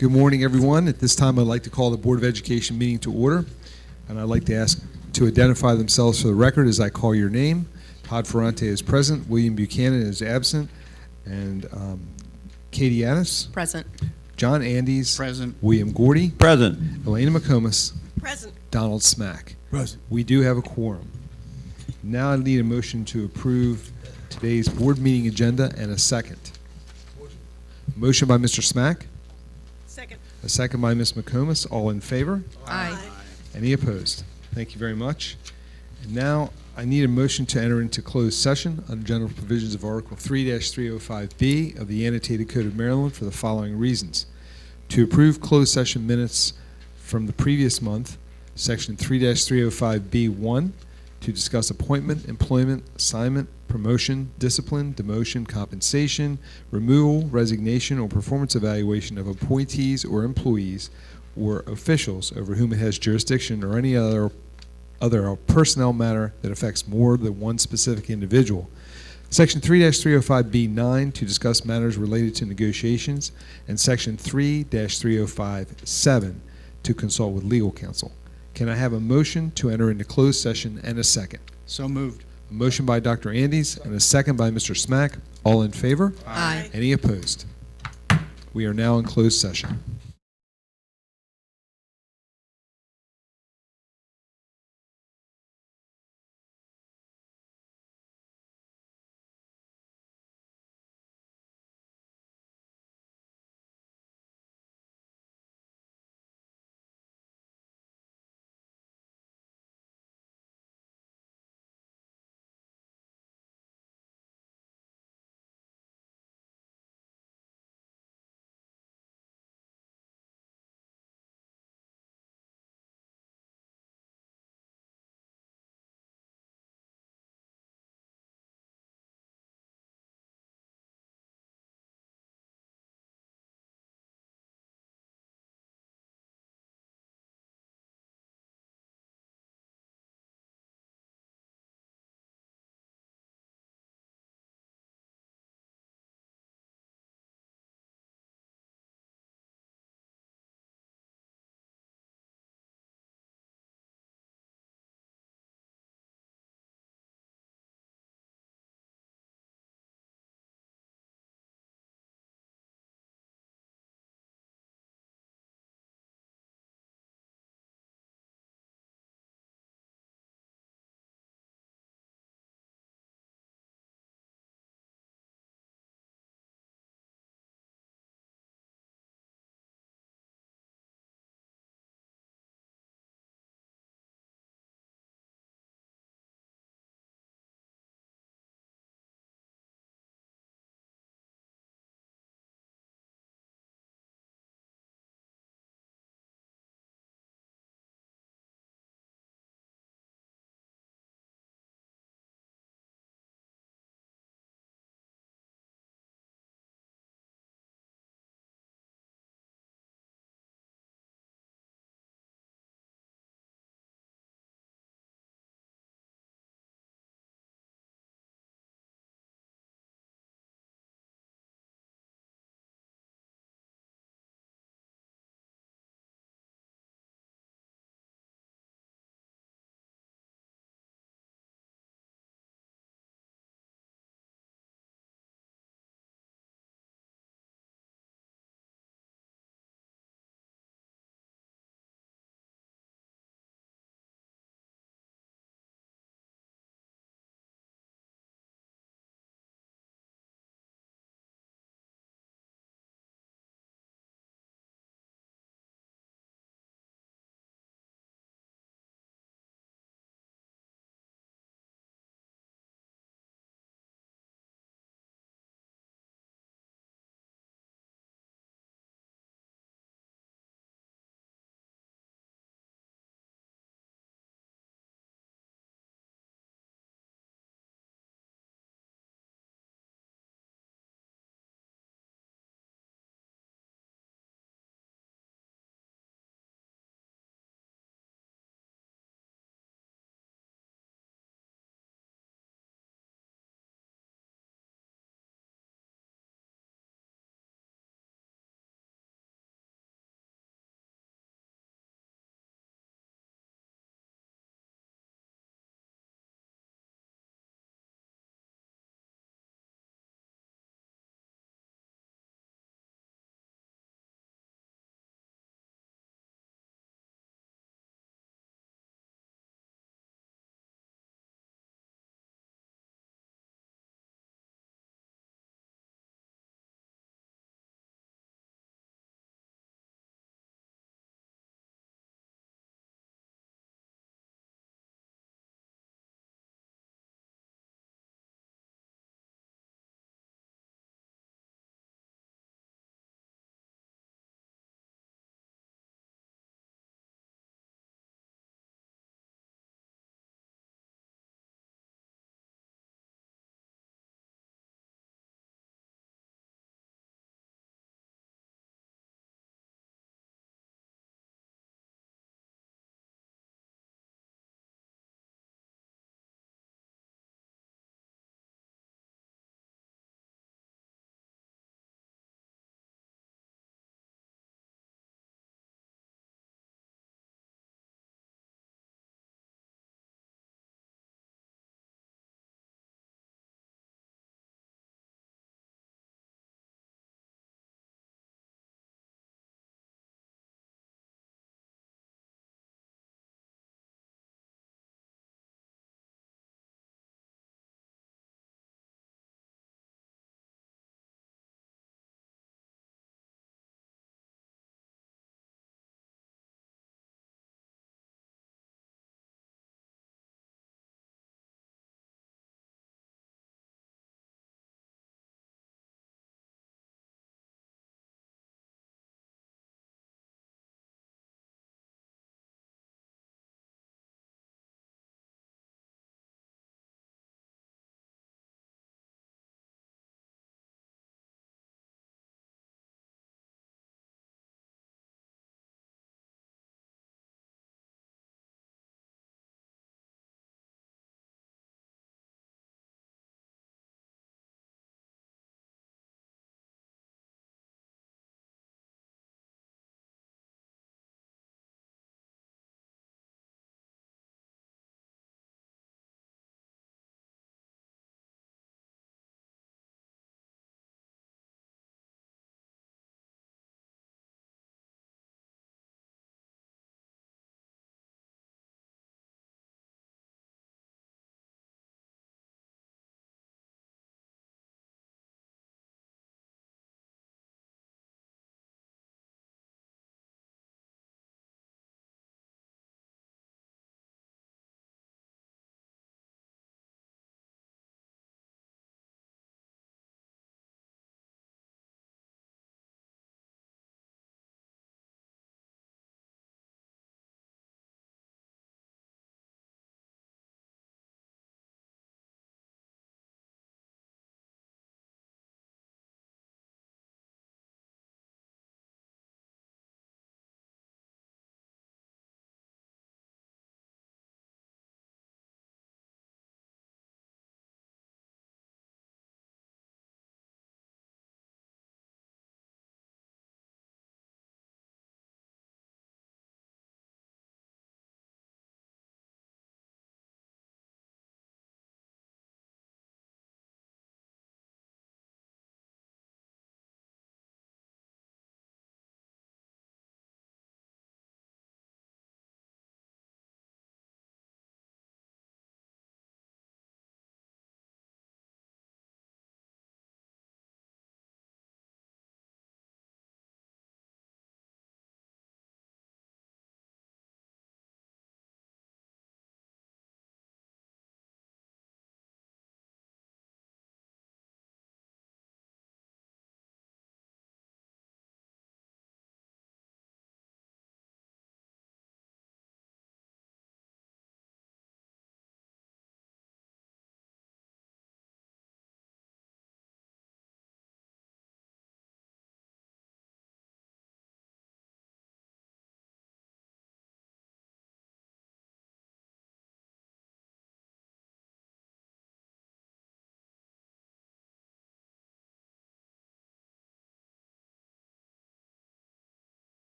Good morning, everyone. At this time, I'd like to call the Board of Education meeting to order, and I'd like to ask to identify themselves for the record as I call your name. Todd Ferrante is present, William Buchanan is absent, and Katie Annis. Present. John Andes. Present. William Gordy. Present. Elena McComas. Present. Donald Smack. Present. We do have a quorum. Now I need a motion to approve today's board meeting agenda and a second. Motion by Mr. Smack. Second. A second by Ms. McComas. All in favor? Aye. Any opposed? Thank you very much. And now I need a motion to enter into closed session under general provisions of Article 3-305B of the Annotated Code of Maryland for the following reasons. To approve closed session minutes from the previous month, Section 3-305B1, to discuss appointment, employment, assignment, promotion, discipline, demotion, compensation, removal, resignation, or performance evaluation of appointees or employees or officials over whom it has jurisdiction, or any other personnel matter that affects more than one specific individual. Section 3-305B9 to discuss matters related to negotiations, and Section 3-305-7 to consult with legal counsel. Can I have a motion to enter into closed session and a second? So moved. A motion by Dr. Andes and a second by Mr. Smack. All in favor? Aye. Any opposed? We are now in closed session.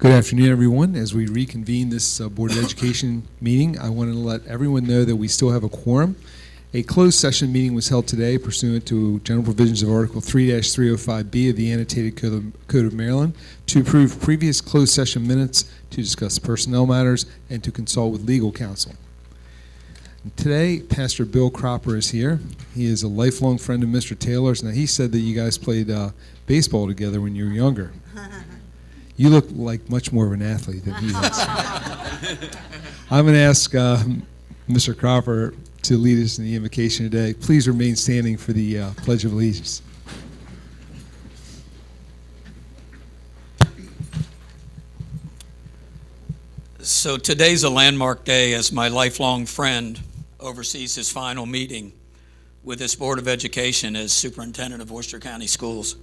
Good afternoon, everyone. As we reconvene this Board of Education meeting, I wanted to let everyone know that we still have a quorum. A closed session meeting was held today pursuant to general provisions of Article 3-305B of the Annotated Code of Maryland to approve previous closed session minutes, to discuss personnel matters, and to consult with legal counsel. Today, Pastor Bill Cropper is here. He is a lifelong friend of Mr. Taylor's. Now, he said that you guys played baseball together when you were younger. You look like much more of an athlete than he does. I'm going to ask Mr. Cropper to lead us in the invocation today. Please remain standing for the Pledge of Allegiance. So today's a landmark day as my lifelong friend oversees his final meeting with this Board of Education as Superintendent of Worcester County Schools.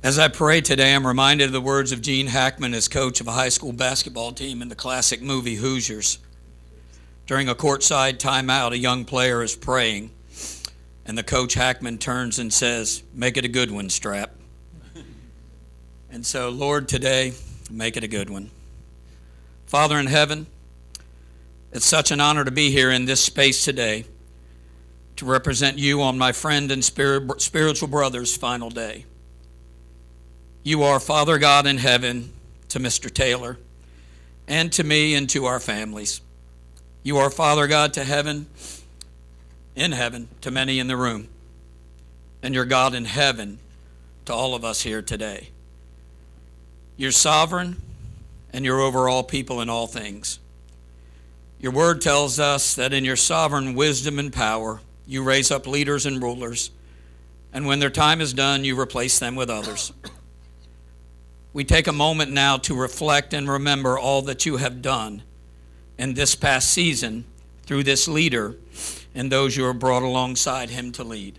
As I pray today, I'm reminded of the words of Gene Hackman as coach of a high school basketball team in the classic movie Hoosiers. During a courtside timeout, a young player is praying, and the coach Hackman turns and says, "Make it a good one, Strap." And so, Lord, today, make it a good one. Father in heaven, it's such an honor to be here in this space today to represent you on my friend and spiritual brother's final day. You are Father God in heaven to Mr. Taylor and to me and to our families. You are Father God to heaven, in heaven, to many in the room. And you're God in heaven to all of us here today. You're sovereign and you're over all people and all things. Your word tells us that in your sovereign wisdom and power, you raise up leaders and rulers, and when their time is done, you replace them with others. We take a moment now to reflect and remember all that you have done in this past season through this leader and those you have brought alongside him to lead.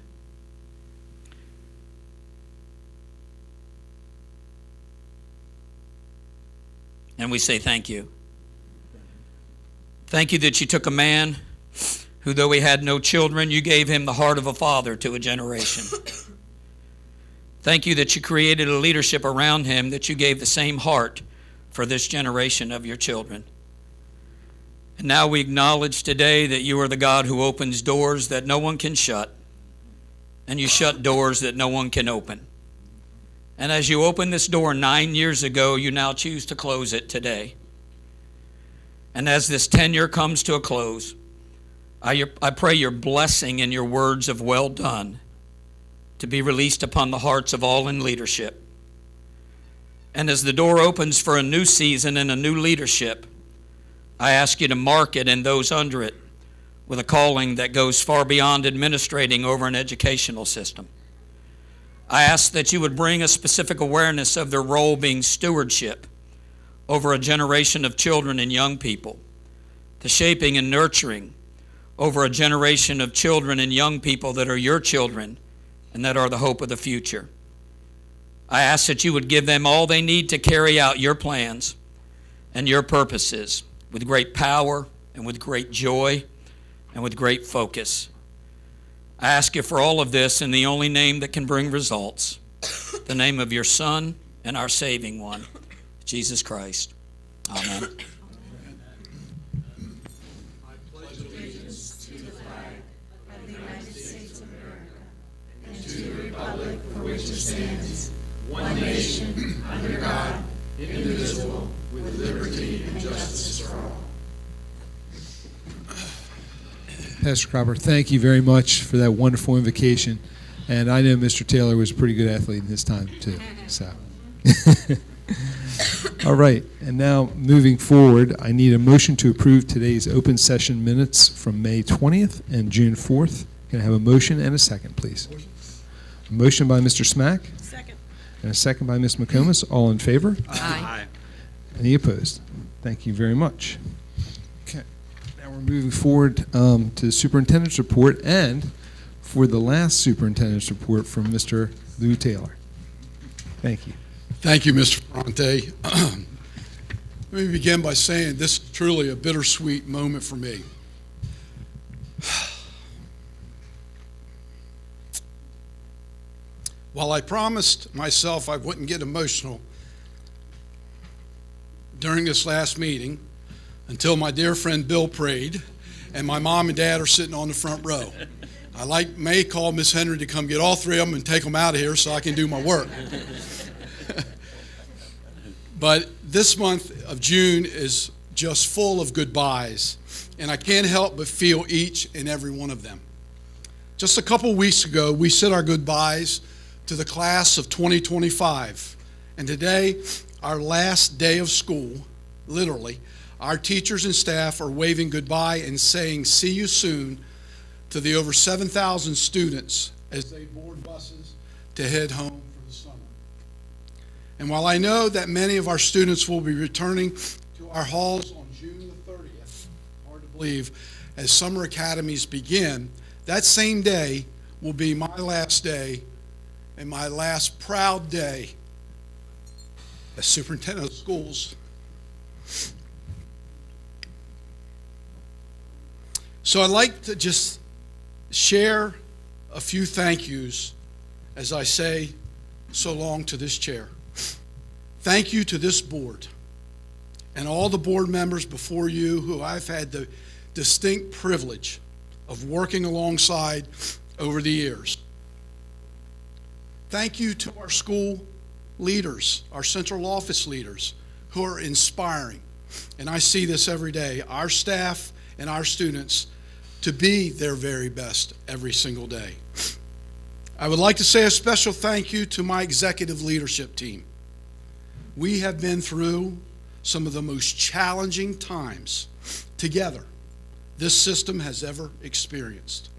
And we say thank you. Thank you that you took a man who, though he had no children, you gave him the heart of a father to a generation. Thank you that you created a leadership around him, that you gave the same heart for this generation of your children. And now we acknowledge today that you are the God who opens doors that no one can shut, and you shut doors that no one can open. And as you opened this door 9 years ago, you now choose to close it today. And as this tenure comes to a close, I pray your blessing and your words of well done to be released upon the hearts of all in leadership. And as the door opens for a new season and a new leadership, I ask you to mark it and those under it with a calling that goes far beyond administrating over an educational system. I ask that you would bring a specific awareness of their role being stewardship over a generation of children and young people, the shaping and nurturing over a generation of children and young people that are your children and that are the hope of the future. I ask that you would give them all they need to carry out your plans and your purposes with great power and with great joy and with great focus. I ask you for all of this in the only name that can bring results, the name of your Son and our saving one, Jesus Christ. Amen. Republic for which it stands, one nation, under God, indivisible, with liberty and justice for all. Pastor Cropper, thank you very much for that wonderful invocation. And I know Mr. Taylor was a pretty good athlete in his time, too. So, all right. And now, moving forward, I need a motion to approve today's open session minutes from May 20th and June 4th. Can I have a motion and a second, please? A motion by Mr. Smack. Second. And a second by Ms. McComas. All in favor? Aye. Any opposed? Thank you very much. Okay. Now we're moving forward to the superintendent's report, and for the last superintendent's report from Mr. Lou Taylor. Thank you. Thank you, Mr. Ferrante. Let me begin by saying this is truly a bittersweet moment for me. While I promised myself I wouldn't get emotional, during this last meeting until my dear friend Bill prayed and my mom and dad are sitting on the front row. I may call Miss Henry to come get all three of them and take them out of here so I can do my work. But this month of June is just full of goodbyes, and I can't help but feel each and every one of them. Just a couple weeks ago, we said our goodbyes to the class of 2025, and today, our last day of school, literally, our teachers and staff are waving goodbye and saying, "See you soon," to the over 7,000 students as they board buses to head home for the summer. And while I know that many of our students will be returning to our halls on June the 30th, hard to believe, as summer academies begin, that same day will be my last day and my last proud day as superintendent of schools. So I'd like to just share a few thank yous as I say so long to this chair. Thank you to this board and all the board members before you who I've had the distinct privilege of working alongside over the years. Thank you to our school leaders, our central office leaders, who are inspiring, and I see this every day, our staff and our students to be their very best every single day. I would like to say a special thank you to my executive leadership team. We have been through some of the most challenging times together this system has ever experienced.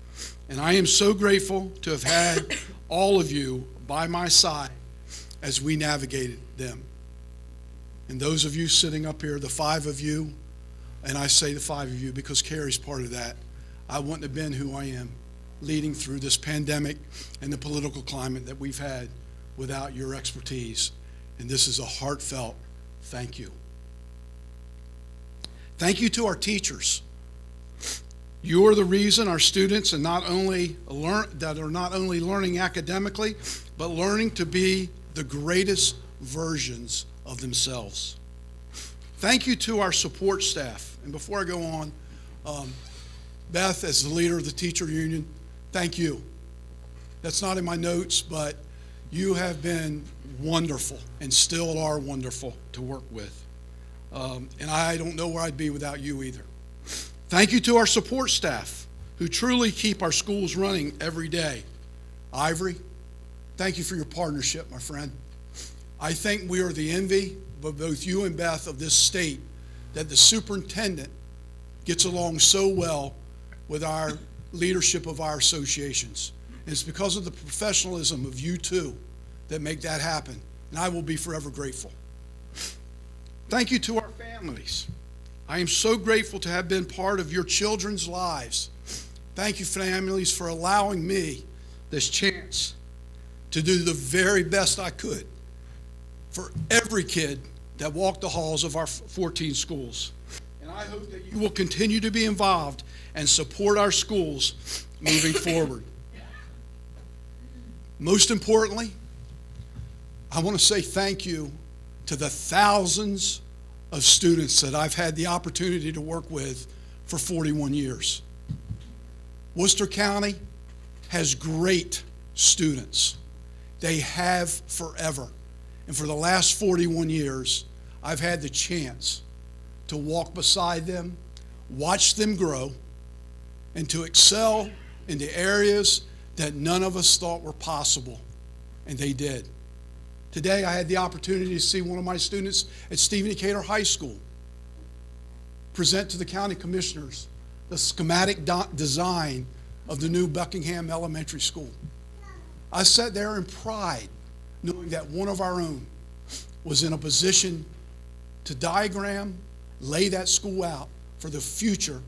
And I am so grateful to have had all of you by my side as we navigated them. And those of you sitting up here, the five of you, and I say the five of you because Carrie's part of that, I wouldn't have been who I am leading through this pandemic and the political climate that we've had without your expertise. And this is a heartfelt thank you. Thank you to our teachers. You are the reason our students are not only learning academically, but learning to be the greatest versions of themselves. Thank you to our support staff. And before I go on, Beth, as the leader of the teacher union, thank you. That's not in my notes, but you have been wonderful and still are wonderful to work with. And I don't know where I'd be without you either. Thank you to our support staff who truly keep our schools running every day. Ivory, thank you for your partnership, my friend. I think we are the envy of both you and Beth of this state that the superintendent gets along so well with our leadership of our associations. And it's because of the professionalism of you two that make that happen. And I will be forever grateful. Thank you to our families. I am so grateful to have been part of your children's lives. Thank you, families, for allowing me this chance to do the very best I could for every kid that walked the halls of our 14 schools. And I hope that you will continue to be involved and support our schools moving forward. Most importantly, I want to say thank you to the thousands of students that I've had the opportunity to work with for 41 years. Worcester County has great students. They have forever. And for the last 41 years, I've had the chance to walk beside them, watch them grow, and to excel in the areas that none of us thought were possible, and they did. Today, I had the opportunity to see one of my students at Stephen Decatur High School present to the county commissioners the schematic design of the new Buckingham Elementary School. I sat there in pride, knowing that one of our own was in a position to diagram, lay that school out for the future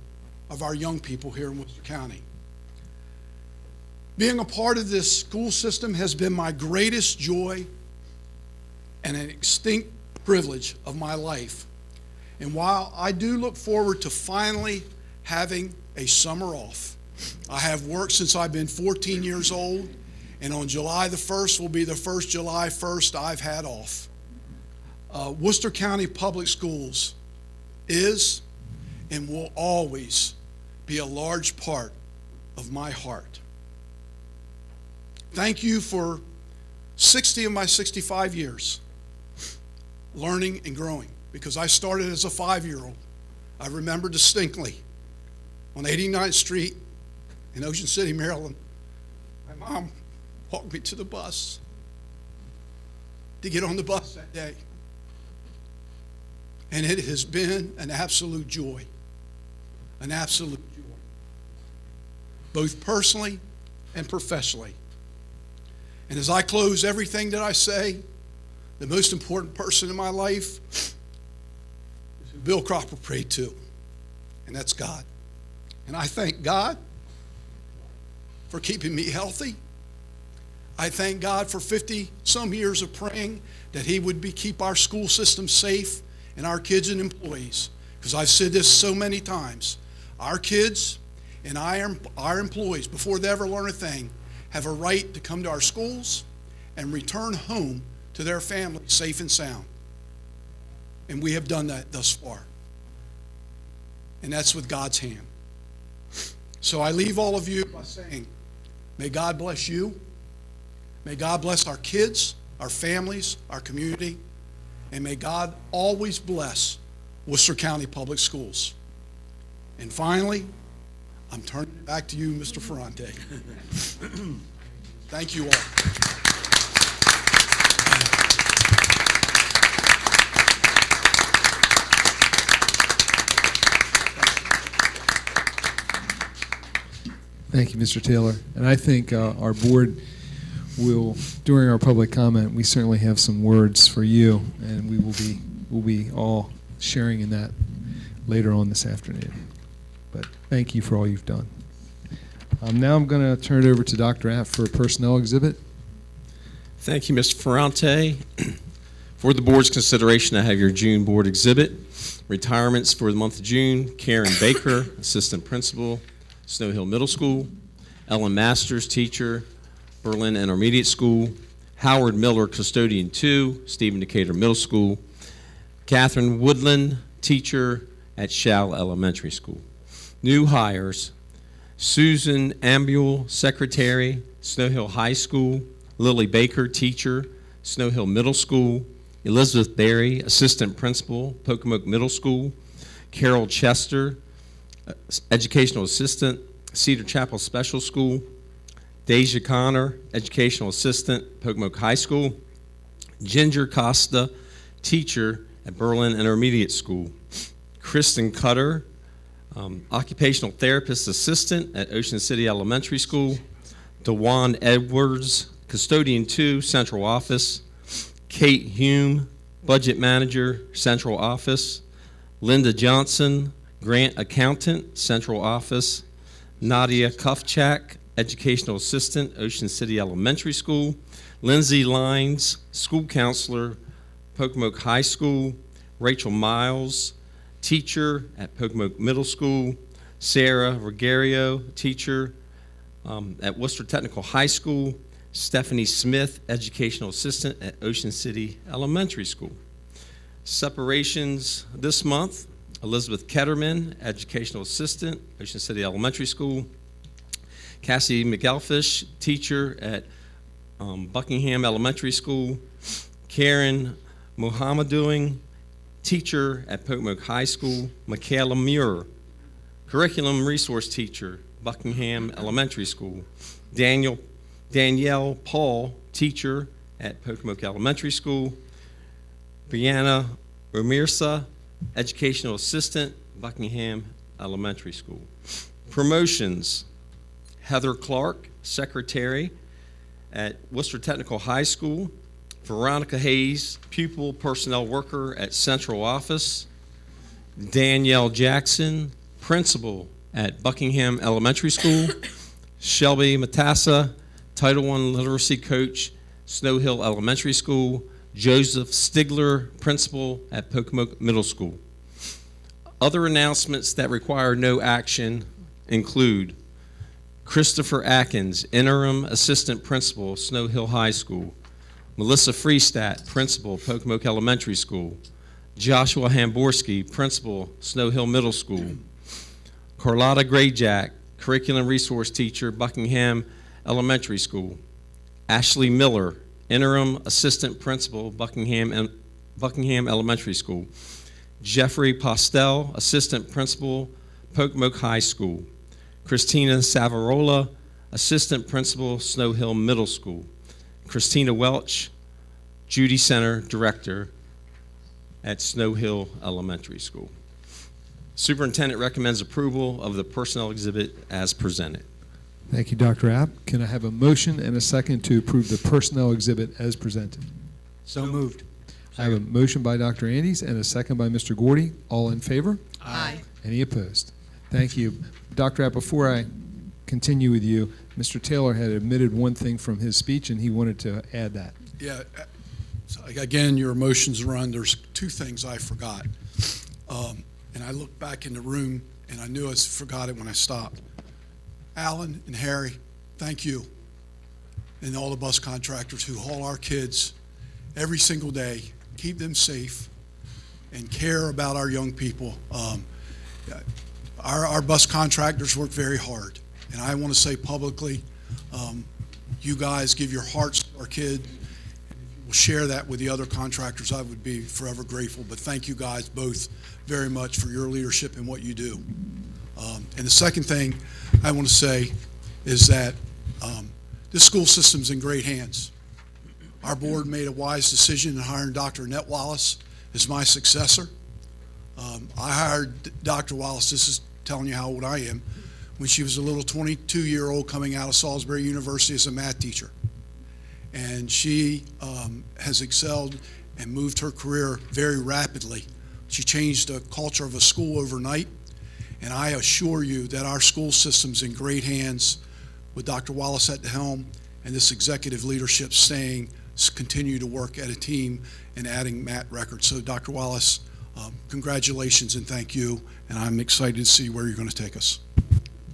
of our young people here in Worcester County. Being a part of this school system has been my greatest joy and an extinct privilege of my life. And while I do look forward to finally having a summer off, I have worked since I've been 14 years old, and on July the 1st will be the first July 1st I've had off. Worcester County Public Schools is and will always be a large part of my heart. Thank you for 60 of my 65 years learning and growing, because I started as a 5-year-old. I remember distinctly on 89th Street in Ocean City, Maryland, my mom walked me to the bus to get on the bus that day. And it has been an absolute joy, both personally and professionally. And as I close everything that I say, the most important person in my life is who Bill Cropper prayed to, and that's God. And I thank God for keeping me healthy. I thank God for 50-some years of praying that he would keep our school system safe and our kids and employees. Because I've said this so many times, our kids and our employees, before they ever learn a thing, have a right to come to our schools and return home to their families safe and sound. And we have done that thus far. And that's with God's hand. So I leave all of you by saying, may God bless you. May God bless our kids, our families, our community, and may God always bless Worcester County Public Schools. And finally, I'm turning it back to you, Mr. Ferrante. Thank you all. Thank you, Mr. Taylor. And I think our board will, during our public comment, we certainly have some words for you, and we'll be all sharing in that later on this afternoon. But thank you for all you've done. Now I'm going to turn it over to Dr. App for a personnel exhibit. Thank you, Mr. Ferrante. For the board's consideration, I have your June board exhibit. Retirements for the month of June: Karen Baker, Assistant Principal, Snow Hill Middle School; Ellen Masters, Teacher, Berlin Intermediate School; Howard Miller, Custodian 2, Stephen Decatur Middle School; Catherine Woodland, Teacher at Shall Elementary School. New hires: Susan Ambule, Secretary, Snow Hill High School; Lily Baker, Teacher, Snow Hill Middle School; Elizabeth Berry, Assistant Principal, Pocomoke Middle School; Carol Chester, Educational Assistant, Cedar Chapel Special School; Deja Connor, Educational Assistant, Pocomoke High School; Ginger Costa, Teacher at Berlin Intermediate School; Kristen Cutter, Occupational Therapist Assistant at Ocean City Elementary School; DeJuan Edwards, Custodian 2, Central Office; Kate Hume, Budget Manager, Central Office; Linda Johnson, Grant Accountant, Central Office; Nadia Kufchak, Educational Assistant, Ocean City Elementary School; Lindsay Lines, School Counselor, Pocomoke High School; Rachel Miles, Teacher at Pocomoke Middle School; Sarah Regario, Teacher at Worcester Technical High School; Stephanie Smith, Educational Assistant at Ocean City Elementary School. Separations this month: Elizabeth Ketterman, Educational Assistant, Ocean City Elementary School; Cassie McElfish, Teacher at Buckingham Elementary School; Karen Mohammedoing, Teacher at Pocomoke High School; Michaela Muir, Curriculum Resource Teacher, Buckingham Elementary School; Danielle Paul, Teacher at Pocomoke Elementary School; Brianna Ramirza, Educational Assistant, Buckingham Elementary School. Promotions: Heather Clark, Secretary at Worcester Technical High School; Veronica Hayes, Pupil Personnel Worker at Central Office; Danielle Jackson, Principal at Buckingham Elementary School; Shelby Matassa, Title I Literacy Coach, Snow Hill Elementary School; Joseph Stigler, Principal at Pocomoke Middle School. Other announcements that require no action include Christopher Atkins, Interim Assistant Principal, Snow Hill High School; Melissa Freestat, Principal, Pocomoke Elementary School. Joshua Hamborski, Principal, Snow Hill Middle School. Carlotta Grayjack, Curriculum Resource Teacher, Buckingham Elementary School. Ashley Miller, Interim Assistant Principal, Buckingham Elementary School. Jeffrey Postel, Assistant Principal, Pocomoke High School. Christina Savarola, Assistant Principal, Snow Hill Middle School. Christina Welch, Judy Center Director at Snow Hill Elementary School. Superintendent recommends approval of the personnel exhibit as presented. Thank you, Dr. App. Can I have a motion and a second to approve the personnel exhibit as presented? So moved. I have a motion by Dr. Andes and a second by Mr. Gordy. All in favor? Aye. Any opposed? Thank you. Dr. App, before I continue with you, Mr. Taylor had omitted one thing from his speech, and he wanted to add that. Yeah, so again, your emotions run. There's two things I forgot. And I looked back in the room, and I knew I forgot it when I stopped. Alan and Harry, thank you. And all the bus contractors who haul our kids every single day, keep them safe, and care about our young people. Our bus contractors work very hard. And I want to say publicly, you guys give your hearts to our kid. We'll share that with the other contractors. I would be forever grateful. But thank you guys both very much for your leadership and what you do. And the second thing I want to say is that this school system's in great hands. Our board made a wise decision in hiring Dr. Annette Wallace as my successor. I hired Dr. Wallace, this is telling you how old I am, when she was a little 22-year-old coming out of Salisbury University as a math teacher. And she has excelled and moved her career very rapidly. She changed the culture of a school overnight. And I assure you that our school system's in great hands with Dr. Wallace at the helm and this executive leadership staying, continue to work at a team and adding Matt records. So Dr. Wallace, congratulations and thank you. And I'm excited to see where you're going to take us.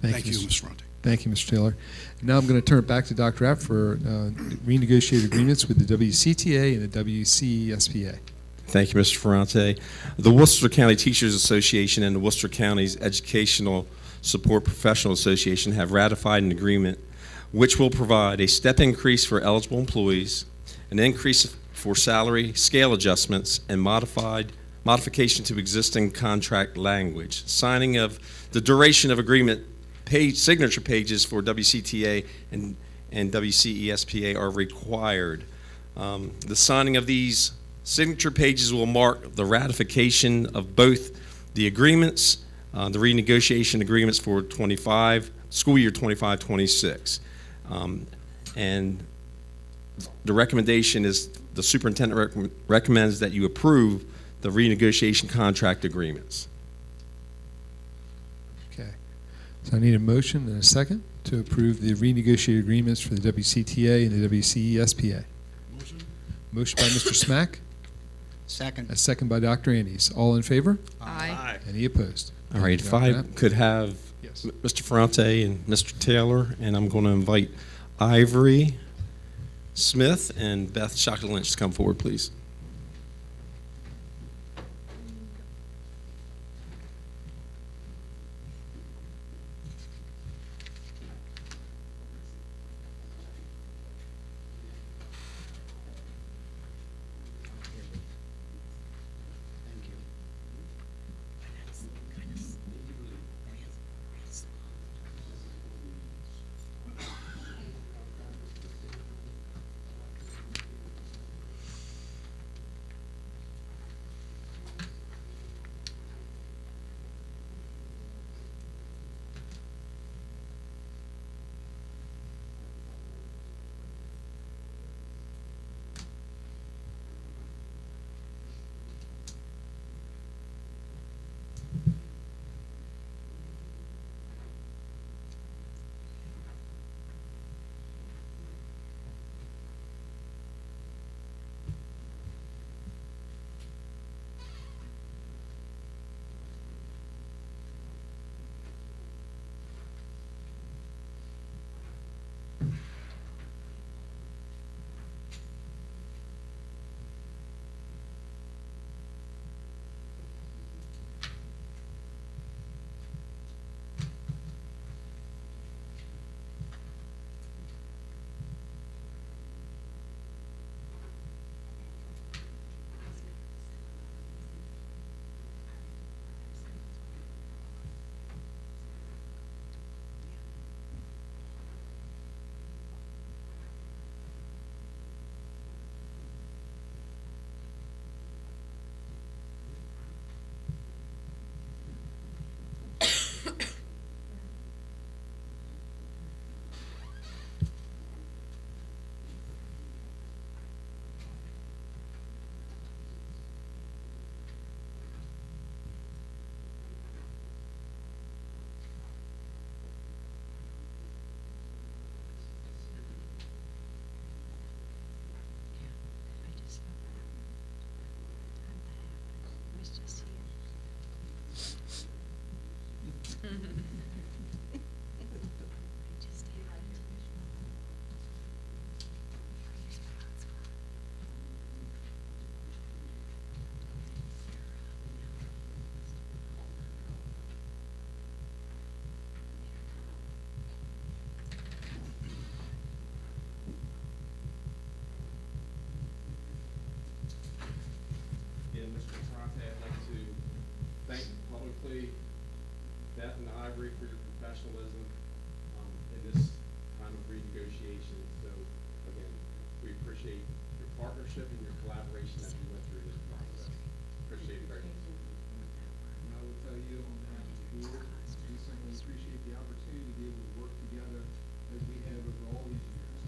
Thank you, Mr. Fronte. Thank you, Mr. Taylor. Now I'm going to turn it back to Dr. App for renegotiated agreements with the WCTA and the WCESPA. Thank you, Mr. Ferrante. The Worcester County Teachers Association and the Worcester County's Educational Support Professional Association have ratified an agreement which will provide a step increase for eligible employees, an increase for salary scale adjustments, and modification to existing contract language. Signing of the duration of agreement signature pages for WCTA and WCESPA are required. The signing of these signature pages will mark the ratification of both the agreements, the renegotiation agreements for school year 25-26. And the recommendation is the superintendent recommends that you approve the renegotiation contract agreements. Okay. So I need a motion and a second to approve the renegotiated agreements for the WCTA and the WCESPA. Motion by Mr. Smack. Second. A second by Dr. Andes. All in favor? Aye. Any opposed? All right, if I could have Yes. Mr. Ferrante and Mr. Taylor, and I'm going to invite Ivory Smith and Beth Shaka Lynch to come forward, please. collaborate for your professionalism in this time of renegotiation. So, again, we appreciate your partnership and your collaboration as we went through this process. Appreciate it very much. And I will tell you on behalf of the board, we certainly appreciate the opportunity to be able to work together as we have over all these years.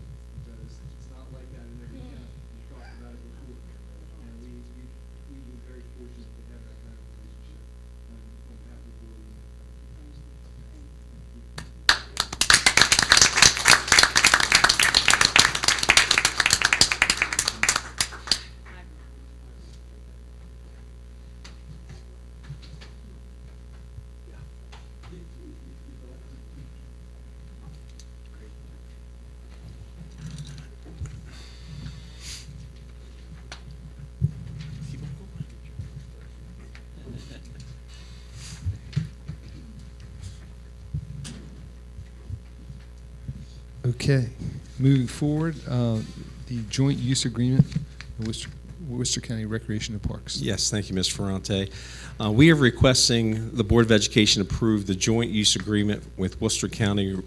Because it's not like that in every county. We talked about it before. And we've been very fortunate to have that kind of relationship on behalf of the board. Okay, moving forward, the joint use agreement with Worcester County Recreation and Parks. Yes, thank you, Ms. Ferrante. We are requesting the Board of Education approve the joint use agreement with Worcester County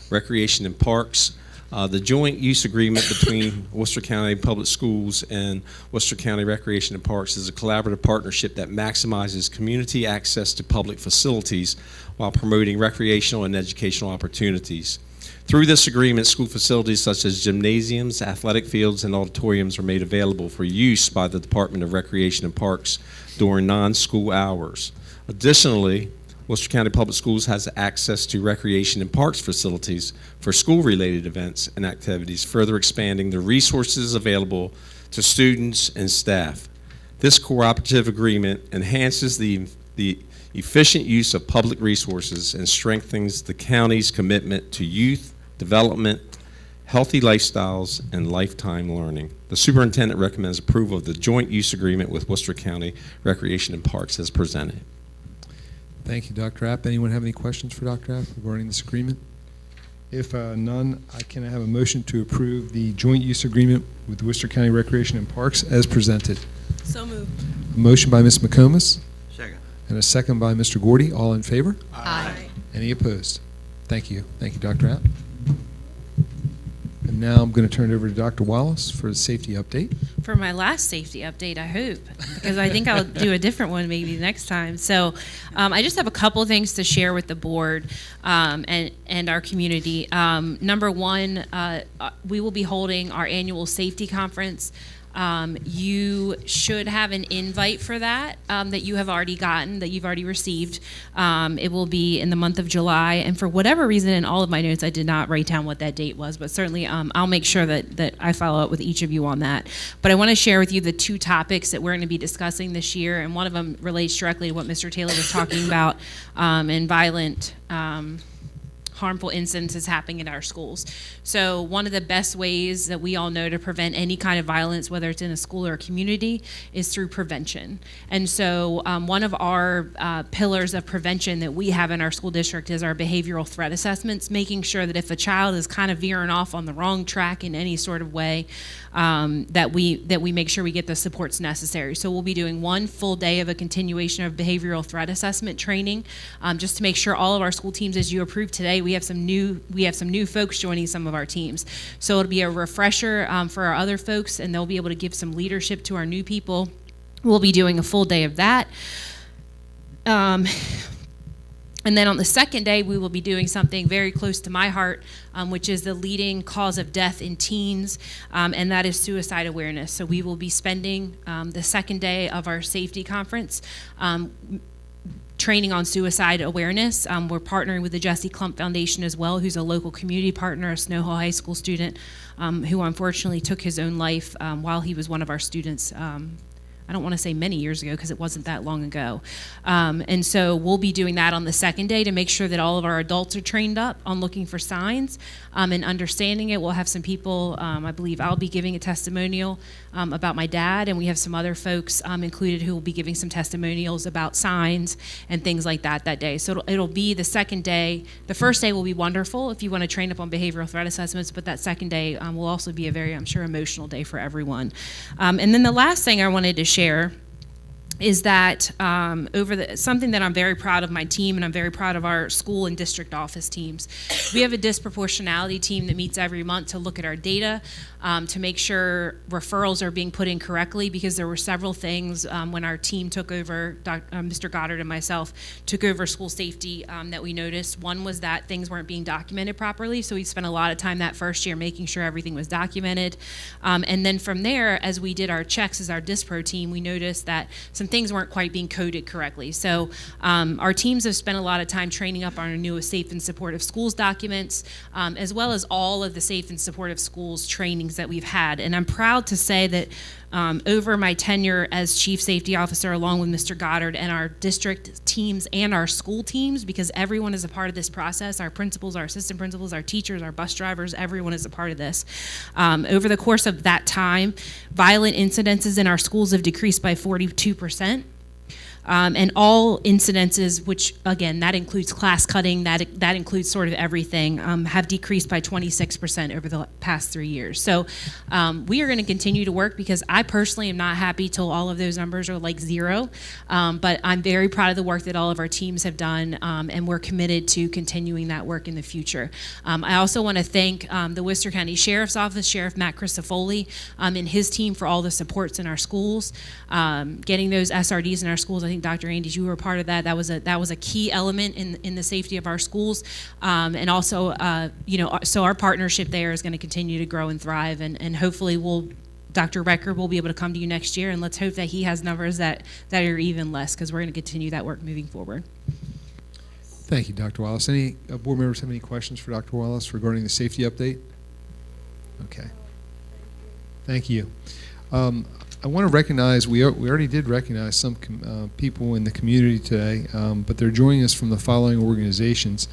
Recreation and Parks. The joint use agreement between Worcester County Public Schools and Worcester County Recreation and Parks is a collaborative partnership that maximizes community access to public facilities while promoting recreational and educational opportunities. Through this agreement, school facilities such as gymnasiums, athletic fields, and auditoriums are made available for use by the Department of Recreation and Parks during non-school hours. Additionally, Worcester County Public Schools has access to recreation and parks facilities for school-related events and activities, further expanding the resources available to students and staff. This cooperative agreement enhances the efficient use of public resources and strengthens the county's commitment to youth development, healthy lifestyles, and lifetime learning. The superintendent recommends approval of the joint use agreement with Worcester County Recreation and Parks as presented. Thank you, Dr. App. Anyone have any questions for Dr. App regarding this agreement? If none, can I have a motion to approve the joint use agreement with Worcester County Recreation and Parks as presented? So moved. A motion by Ms. McComas Second. and a second by Mr. Gordy. All in favor? Aye. Any opposed? Thank you. Thank you, Dr. App. And now I'm going to turn it over to Dr. Wallace for the safety update. For my last safety update, I hope, because I think I'll do a different one maybe next time. So I just have a couple things to share with the board and our community. Number one, we will be holding our annual safety conference. You should have an invite for that that you have already gotten, that you've already received. It will be in the month of July, and for whatever reason in all of my notes I did not write down what that date was, but certainly I'll make sure that I follow up with each of you on that. But I want to share with you the two topics that we're going to be discussing this year, and one of them relates directly to what Mr. Taylor was talking about, and violent harmful incidences happening in our schools. So one of the best ways that we all know to prevent any kind of violence, whether it's in a school or a community, is through prevention. And so one of our pillars of prevention that we have in our school district is our behavioral threat assessments, making sure that if a child is kind of veering off on the wrong track in any sort of way, that we make sure we get the supports necessary. So we'll be doing one full day of a continuation of behavioral threat assessment training, just to make sure all of our school teams, as you approved today, we have some new folks joining some of our teams. So it'll be a refresher for our other folks, and they'll be able to give some leadership to our new people. We'll be doing a full day of that. And then on the second day, we will be doing something very close to my heart, which is the leading cause of death in teens, and that is suicide awareness. So we will be spending the second day of our safety conference training on suicide awareness. We're partnering with the Jesse Clump Foundation as well, who's a local community partner, a Snow Hall High School student, who unfortunately took his own life while he was one of our students. I don't want to say many years ago because it wasn't that long ago. And so we'll be doing that on the second day to make sure that all of our adults are trained up on looking for signs and understanding it. We'll have some people, I believe I'll be giving a testimonial about my dad, and we have some other folks included who will be giving some testimonials about signs and things like that day. So it'll be the second day. The first day will be wonderful if you want to train up on behavioral threat assessments, but that second day will also be a very, I'm sure, emotional day for everyone. And then the last thing I wanted to share is that something that I'm very proud of my team, and I'm very proud of our school and district office teams. We have a disproportionality team that meets every month to look at our data, to make sure referrals are being put in correctly, because there were several things when our team took over, Mr. Goddard and myself took over school safety, that we noticed. One was that things weren't being documented properly, so we spent a lot of time that first year making sure everything was documented. And then from there, as we did our checks as our dispro team, we noticed that some things weren't quite being coded correctly. So our teams have spent a lot of time training up on our newest Safe and Supportive Schools documents, as well as all of the Safe and Supportive Schools trainings that we've had. And I'm proud to say that over my tenure as Chief Safety Officer, along with Mr. Goddard and our district teams and our school teams, because everyone is a part of this process, our principals, our assistant principals, our teachers, our bus drivers, everyone is a part of this. Over the course of that time, violent incidences in our schools have decreased by 42%. And all incidences, which again, that includes class cutting, that includes sort of everything, have decreased by 26% over the past 3 years. So we are going to continue to work, because I personally am not happy till all of those numbers are like zero. But I'm very proud of the work that all of our teams have done, and we're committed to continuing that work in the future. I also want to thank the Worcester County Sheriff's Office, Sheriff Matt Christofoli, and his team for all the supports in our schools, getting those SRDs in our schools. I think Dr. Andes, you were a part of that. That was a key element in the safety of our schools, and also, so our partnership there is going to continue to grow and thrive, and hopefully Dr. Recker will be able to come to you next year, and let's hope that he has numbers that are even less, because we're going to continue that work moving forward. Thank you, Dr. Wallace. Any board members have any questions for Dr. Wallace regarding the safety update? Okay. Thank you. I want to recognize, we already did recognize some people in the community today, but they're joining us from the following organizations.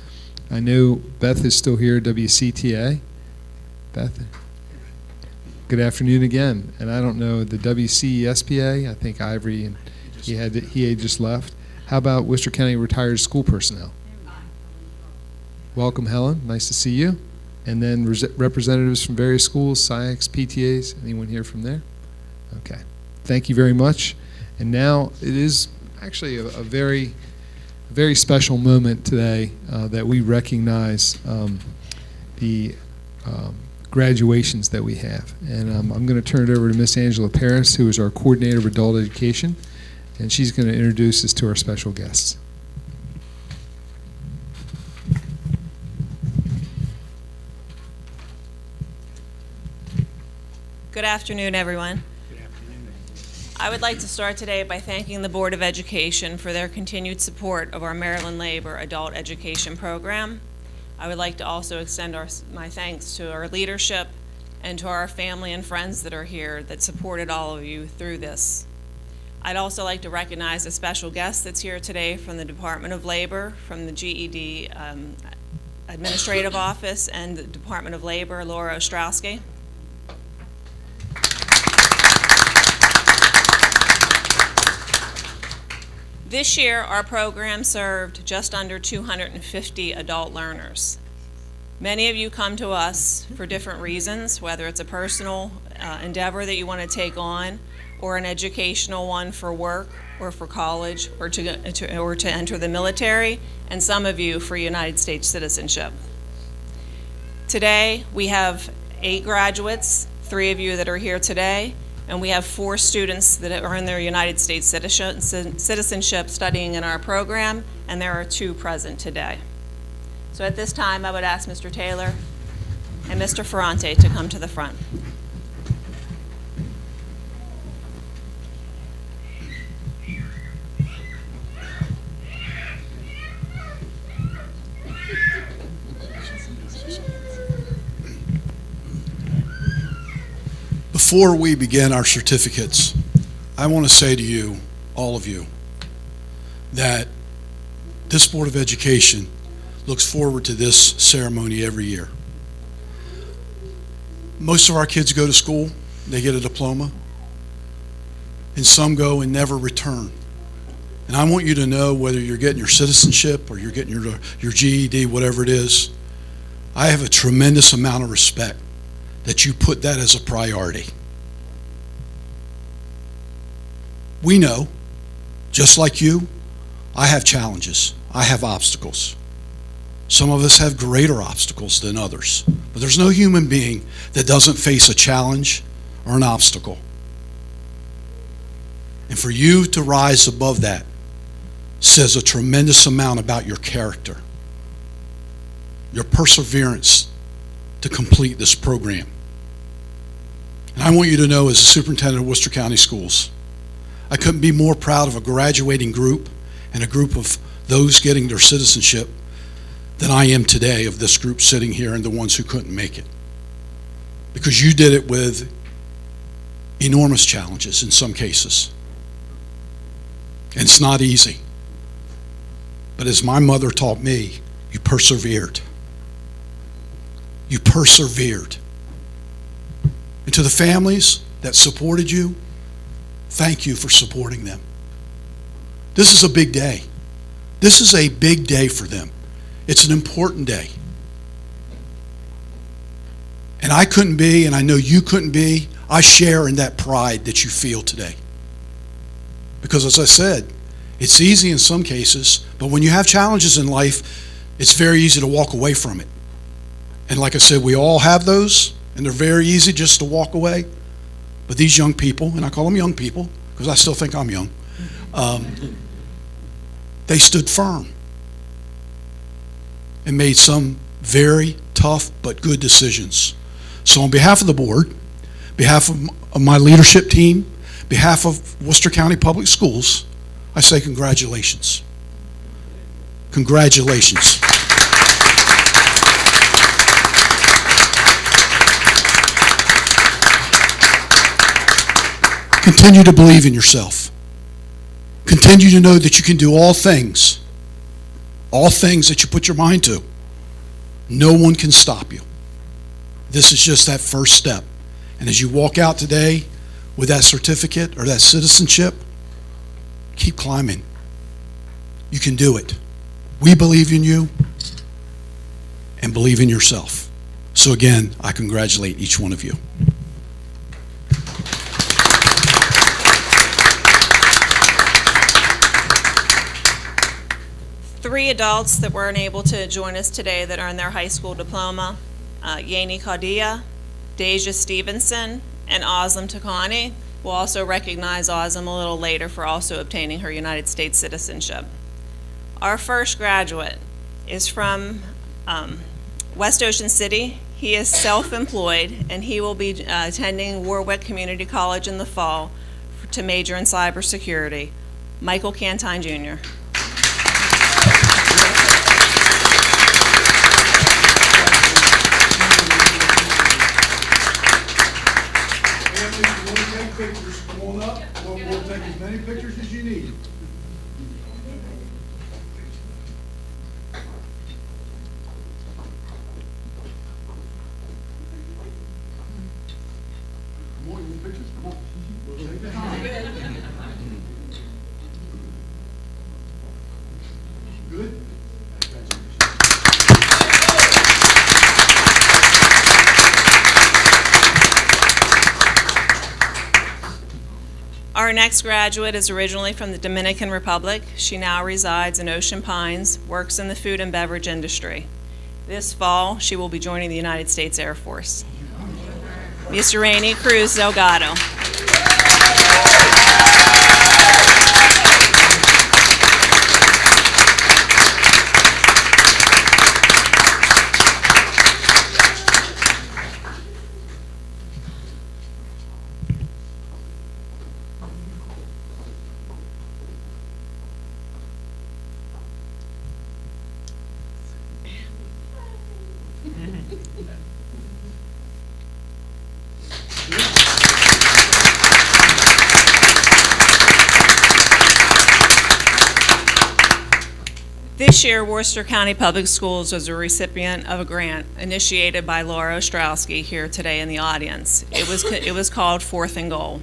I know Beth is still here, WCTA. Beth, good afternoon again. And I don't know, the WCESPA, I think Ivory, and he had just left. How about Worcester County Retired School Personnel? Welcome, Helen. Nice to see you. And then representatives from various schools, SIACs, PTAs. Anyone here from there? Okay, thank you very much. And now it is actually a very, very special moment today that we recognize the graduations that we have. And I'm going to turn it over to Miss Angela Paris, who is our Coordinator of Adult Education, and she's going to introduce us to our special guests. Good afternoon, everyone. I would like to start today by thanking the Board of Education for their continued support of our Maryland Labor Adult Education Program. I would like to also extend my thanks to our leadership and to our family and friends that are here that supported all of you through this. I'd also like to recognize a special guest that's here today from the Department of Labor, from the GED Administrative Office and the Department of Labor, Laura Ostrowski. This year, our program served just under 250 adult learners. Many of you come to us for different reasons, whether it's a personal endeavor that you want to take on, or an educational one for work, or for college, or to enter the military, and some of you for United States citizenship. Today, we have 8 graduates, 3 of you that are here today, and we have 4 students that are in their United States citizenship studying in our program, and there are 2 present today. So at this time, I would ask Mr. Taylor and Mr. Ferrante to come to the front. Before we begin our certificates, I want to say to you, all of you, that this Board of Education looks forward to this ceremony every year. Most of our kids go to school, they get a diploma, and some go and never return. And I want you to know, whether you're getting your citizenship or you're getting your GED, whatever it is, I have a tremendous amount of respect that you put that as a priority. We know Just like you, I have challenges. I have obstacles. Some of us have greater obstacles than others. But there's no human being that doesn't face a challenge or an obstacle. And for you to rise above that says a tremendous amount about your character, your perseverance to complete this program. And I want you to know, as the superintendent of Worcester County Schools, I couldn't be more proud of a graduating group and a group of those getting their citizenship than I am today of this group sitting here and the ones who couldn't make it. Because you did it with enormous challenges in some cases. And it's not easy. But as my mother taught me, you persevered. You persevered. And to the families that supported you, thank you for supporting them. This is a big day. This is a big day for them. It's an important day. And I couldn't be, and I know you couldn't be, I share in that pride that you feel today. Because as I said, it's easy in some cases, but when you have challenges in life, it's very easy to walk away from it. And like I said, we all have those, and they're very easy just to walk away. But these young people, and I call them young people because I still think I'm young, they stood firm and made some very tough but good decisions. So on behalf of the board, behalf of my leadership team, behalf of Worcester County Public Schools, I say congratulations. Congratulations. Continue to believe in yourself. Continue to know that you can do all things that you put your mind to. No one can stop you. This is just that first step. And as you walk out today with that certificate or that citizenship, keep climbing. You can do it. We believe in you and believe in yourself. So again, I congratulate each one of you. Three adults that weren't able to join us today that earned their high school diploma, Yanni Kaudia, Deja Stevenson, and Oslam Takani. We'll also recognize Oslam a little later for also obtaining her United States citizenship. Our first graduate is from West Ocean City. He is self-employed, and he will be attending Warwick Community College in the fall to major in cybersecurity. Michael Cantine, Jr. Pictures, come on up. We'll take as many pictures as you need. Come on, you want pictures? Come on. We'll take the time. Good? Our next graduate is originally from the Dominican Republic. She now resides in Ocean Pines, works in the food and beverage industry. This fall, she will be joining the United States Air Force. Miss Rainey Cruz Delgado. This year, Worcester County Public Schools was a recipient of a grant initiated by Laura Ostrowski here today in the audience. It was called Fourth and Goal.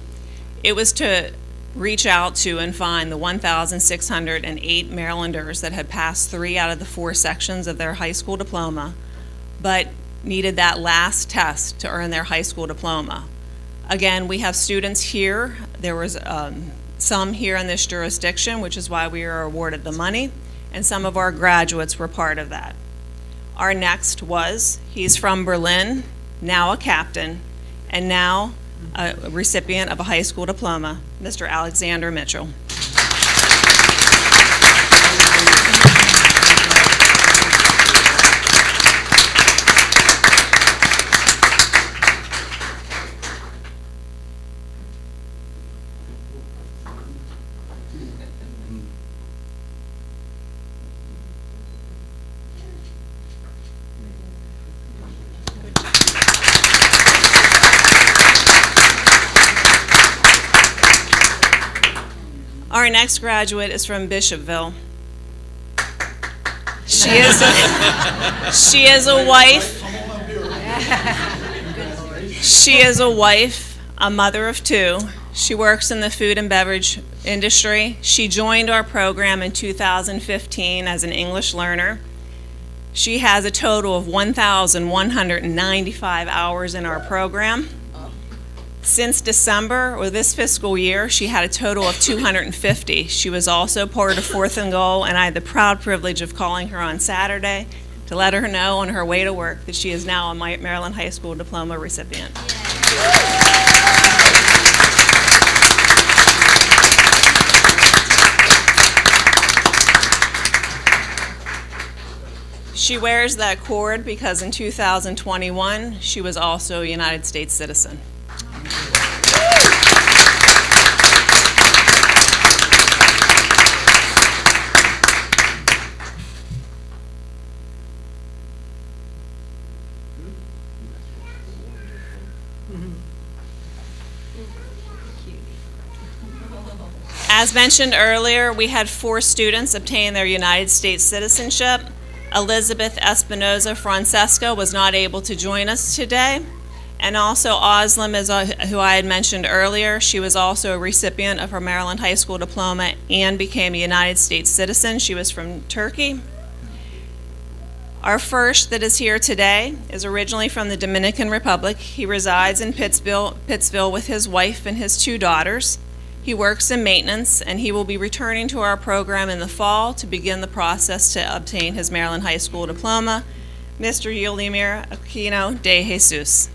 It was to reach out to and find the 1,608 Marylanders that had passed 3 out of the 4 sections of their high school diploma, but needed that last test to earn their high school diploma. Again, we have students here. There was some here in this jurisdiction, which is why we are awarded the money, and some of our graduates were part of that. Our next was, he's from Berlin, now a captain, and now a recipient of a high school diploma, Mr. Alexander Mitchell. Our next graduate is from Bishopville. She is a wife. She is a wife, a mother of two. She works in the food and beverage industry. She joined our program in 2015 as an English learner. She has a total of 1,195 hours in our program. Since December, or this fiscal year, she had a total of 250. She was also part of Fourth and Goal, and I had the proud privilege of calling her on Saturday to let her know on her way to work that she is now a Maryland High School diploma recipient. She wears that cord because in 2021, she was also a United States citizen. As mentioned earlier, we had 4 students obtain their United States citizenship. Elizabeth Espinoza Francesca was not able to join us today. And also Oslam, who I had mentioned earlier, she was also a recipient of her Maryland High School diploma and became a United States citizen. She was from Turkey. Our first that is here today is originally from the Dominican Republic. He resides in Pittsville with his wife and his 2 daughters. He works in maintenance, and he will be returning to our program in the fall to begin the process to obtain his Maryland High School diploma, Mr. Yulimir Aquino de Jesus.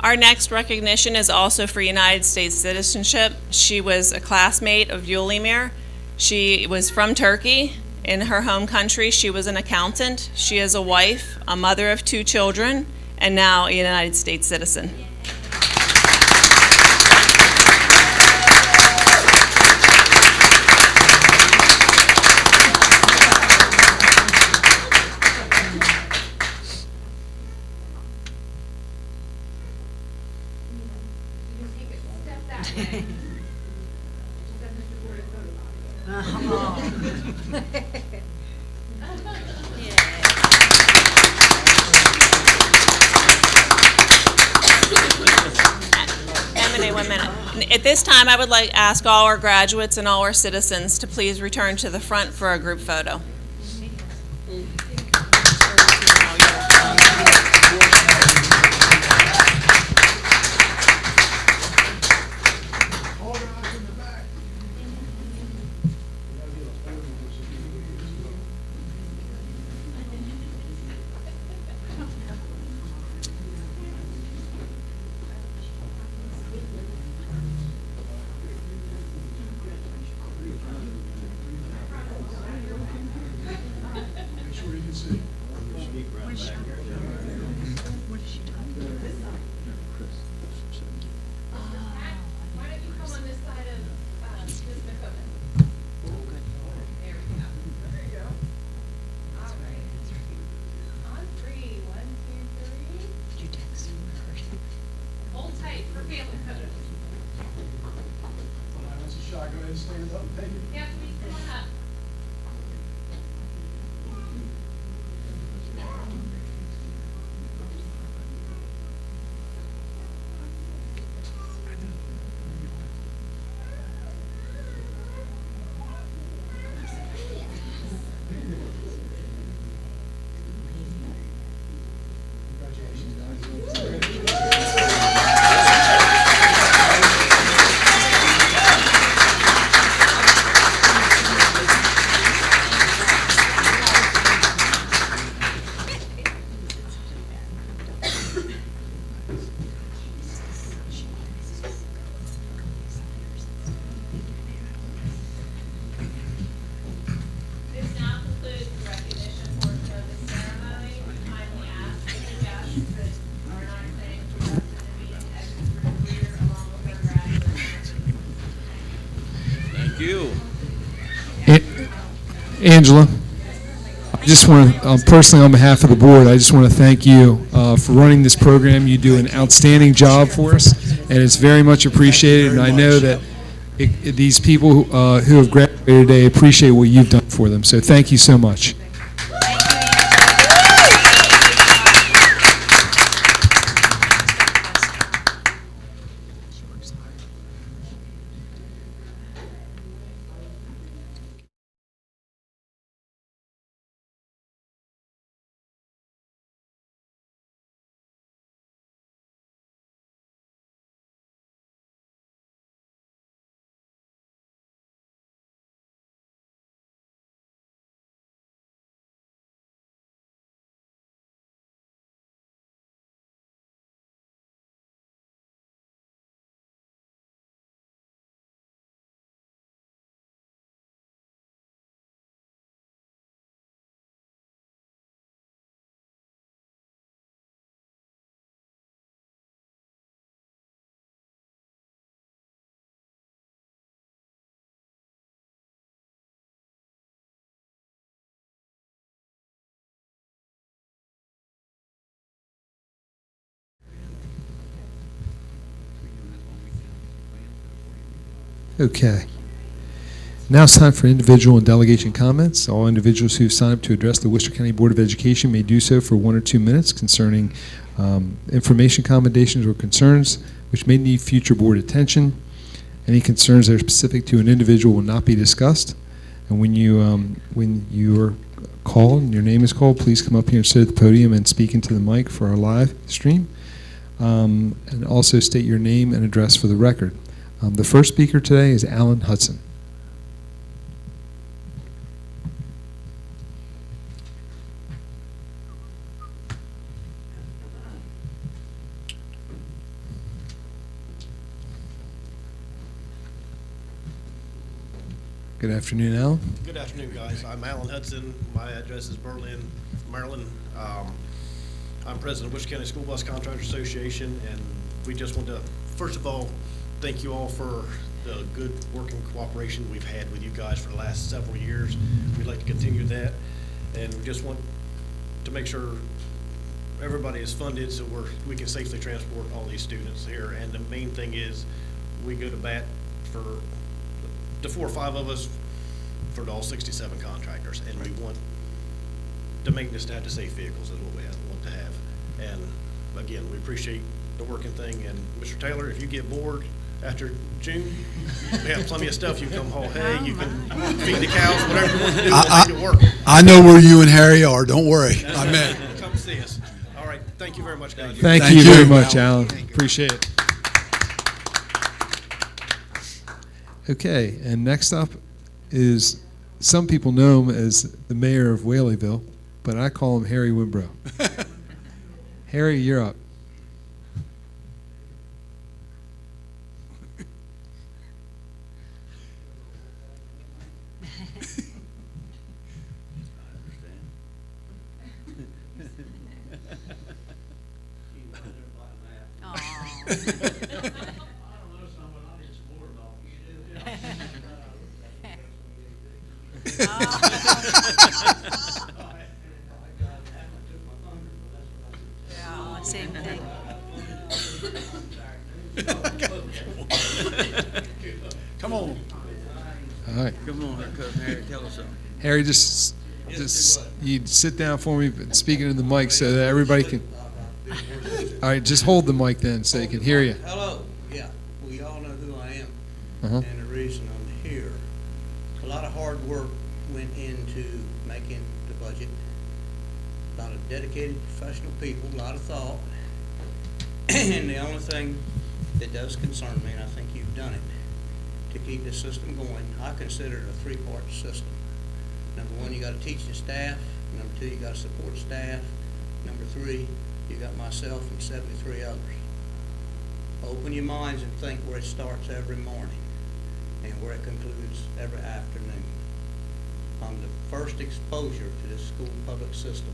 Our next recognition is also for United States citizenship. She was a classmate of Yulimir. She was from Turkey. In her home country, she was an accountant. She is a wife, a mother of 2 children, and now a United States citizen. One minute. At this time, I would like to ask all our graduates and all our citizens to please return to the front for a group photo. Angela, I just want to, personally on behalf of the board, I just want to thank you for running this program. You do an outstanding job for us, and it's very much appreciated. And I know that these people who have graduated today appreciate what you've done for them. So thank you so much. Okay. Now it's time for individual and delegation comments. All individuals who signed up to address the Worcester County Board of Education may do so for 1 or 2 minutes concerning information commendations or concerns which may need future board attention. Any concerns that are specific to an individual will not be discussed. And when you are called and your name is called, please come up here and sit at the podium and speak into the mic for our live stream. And also state your name and address for the record. The first speaker today is Alan Hudson. Good afternoon, Alan. Good afternoon, guys. I'm Alan Hudson. My address is Berlin, Maryland. I'm president of Worcester County School Bus Contractors Association, and we just want to, first of all, thank you all for the good working cooperation we've had with you guys for the last several years. We'd like to continue that, and we just want to make sure everybody is funded so we can safely transport all these students here. And the main thing is we go to bat for the 4 or 5 of us for all 67 contractors, and we want the maintenance to have the safe vehicles is what we want to have. And again, we appreciate the working thing. And Mr. Taylor, if you get bored after June, we have plenty of stuff. You can come haul hay, you can feed the cows, whatever you want to do, we'll make it work. I know where you and Harry are. Don't worry. I'm in. Come see us. All right. Thank you very much, guys. Thank Thank you you, very much, Alan. Alan. Appreciate it. Okay, and next up is, some people know him as the mayor of Whaleyville, but I call him Harry Wimbrow. Harry, you're up. Yeah, same thing. Come on. All right. Come on, Cousin Harry, tell us something. Harry, just you sit down for me, but speak into the mic so that everybody can. All right, just hold the mic then so they can hear you. Hello. Yeah, we all know who I am Uh-huh. and the reason I'm here. A lot of hard work went into making the budget. A lot of dedicated professional people, a lot of thought. And the only thing that does concern me, and I think you've done it, to keep this system going, I consider it a 3-part system. Number 1, you got to teach the staff. Number 2, you got to support staff. Number 3, you got myself and 73 others. Open your minds and think where it starts every morning and where it concludes every afternoon. I'm the first exposure to this school public system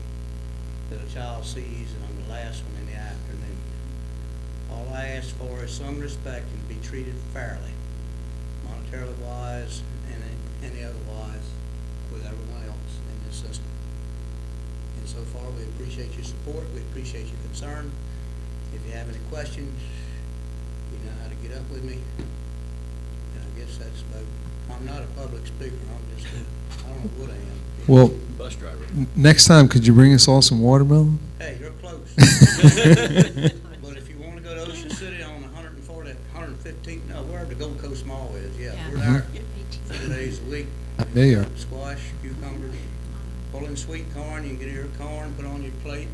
that a child sees, and I'm the last one in the afternoon. All I ask for is some respect and be treated fairly, monetarily wise and any otherwise, with everyone else in this system. And so far, we appreciate your support, we appreciate your concern. If you have any questions, you know how to get up with me. And I guess that's about, I'm not a public speaker, I'm just, I don't know what I am. Well, Bus driver. next time, could you bring us all some watermelon? Hey, you're close. But if you want to go to Ocean City on 140, 115th, no, wherever the Gold Coast Mall is, yeah, we're there 4 days a week. There you are. Squash, cucumbers, pulling sweet corn, you can get your corn, put on your plate.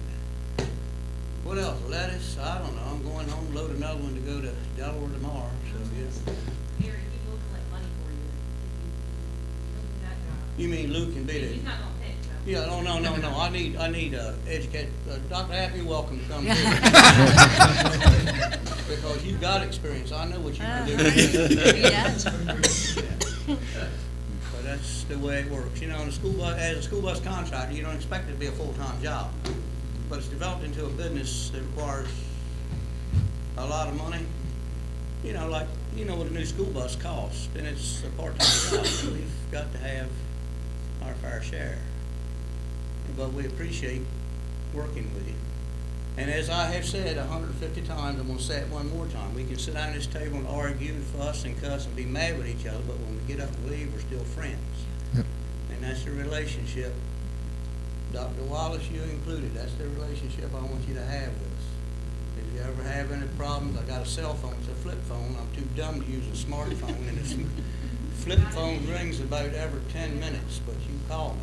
What else? Lettuce? I don't know. I'm going home, load another one to go to Delaware tomorrow, so yeah. Gary, he will collect money for you. You mean Luke can be the? He's not gonna pay, so. Yeah, no. I need educate, Dr. Happy, welcome to come here. Because you've got experience. I know what you can do. He does. But that's the way it works. You know, in a school bus, as a school bus contractor, you don't expect it to be a full-time job. But it's developed into a business that requires a lot of money. You know, like, you know what a new school bus costs, and it's a part-time job. So we've got to have our fair share. But we appreciate working with you. And as I have said 150 times, I'm going to say it one more time. We can sit down at this table and argue and fuss and cuss and be mad with each other, but when we get up and leave, we're still friends. Yep. And that's the relationship. Dr. Wallace, you included, that's the relationship I want you to have with us. If you ever have any problems, I got a cell phone, it's a flip phone. I'm too dumb to use a smartphone, and this flip phone rings about every 10 minutes, but you call me.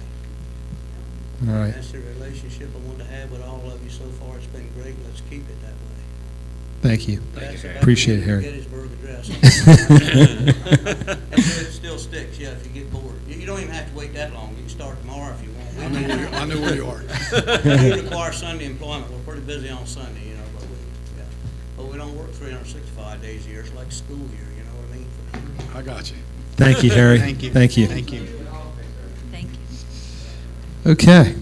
All right. That's the relationship I want to have with all of you so far. It's been great. Let's keep it that way. Thank you. That's about Appreciate it, the Harry. Gettysburg Address. And it still sticks, yeah, if you get bored. You don't even have to wait that long. You can start tomorrow if you want. I know where you are. We require Sunday employment. We're pretty busy on Sunday, you know, but we don't work 365 days a year. It's like school year, you know what I mean? I got you. Thank you, Harry. Thank you. Thank you. Thank you. Thank you. Okay.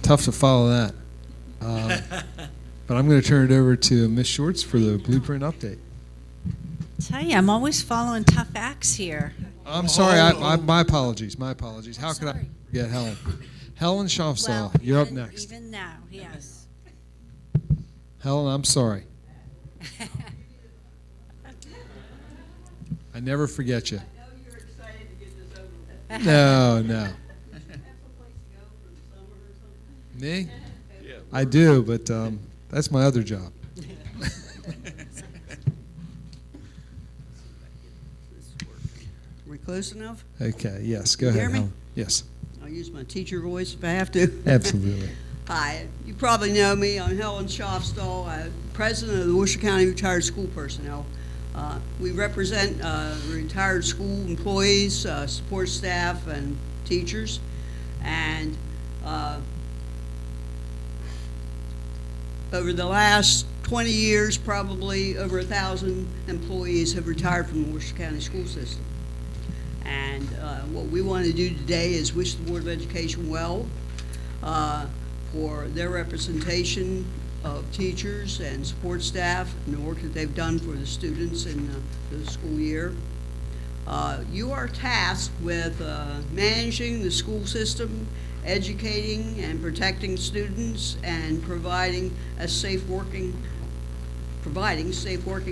Tough to follow that. But I'm going to turn it over to Ms. Shorts for the blueprint update. Tell you, I'm always following tough acts here. I'm sorry. My apologies. My apologies. How could I forget Helen? Helen Schaufstall, you're up next. Even now, yes. Helen, I'm sorry. I never forget you. No. Me? I do, but that's my other job. We close enough? Okay, yes, go You ahead, hear me? Helen. Yes, I'll use my teacher voice if I have to. absolutely. Hi, you probably know me. I'm Helen Schaufstall, president of the Worcester County Retired School Personnel. We represent retired school employees, support staff, and teachers. And over the last 20 years, probably over 1,000 employees have retired from the Worcester County school system. And what we want to do today is wish the Board of Education well for their representation of teachers and support staff and the work that they've done for the students in the school year. You are tasked with managing the school system, educating and protecting students, and providing safe working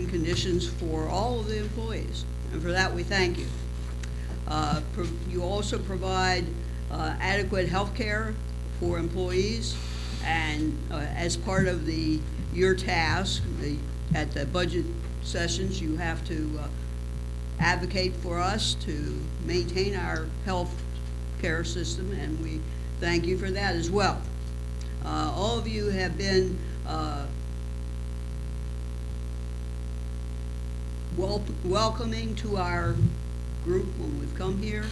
conditions for all of the employees. And for that, we thank you. You also provide adequate health care for employees, and as part of your task at the budget sessions, you have to advocate for us to maintain our health care system, and we thank you for that as well. All of you have been welcoming to our group when we've come here,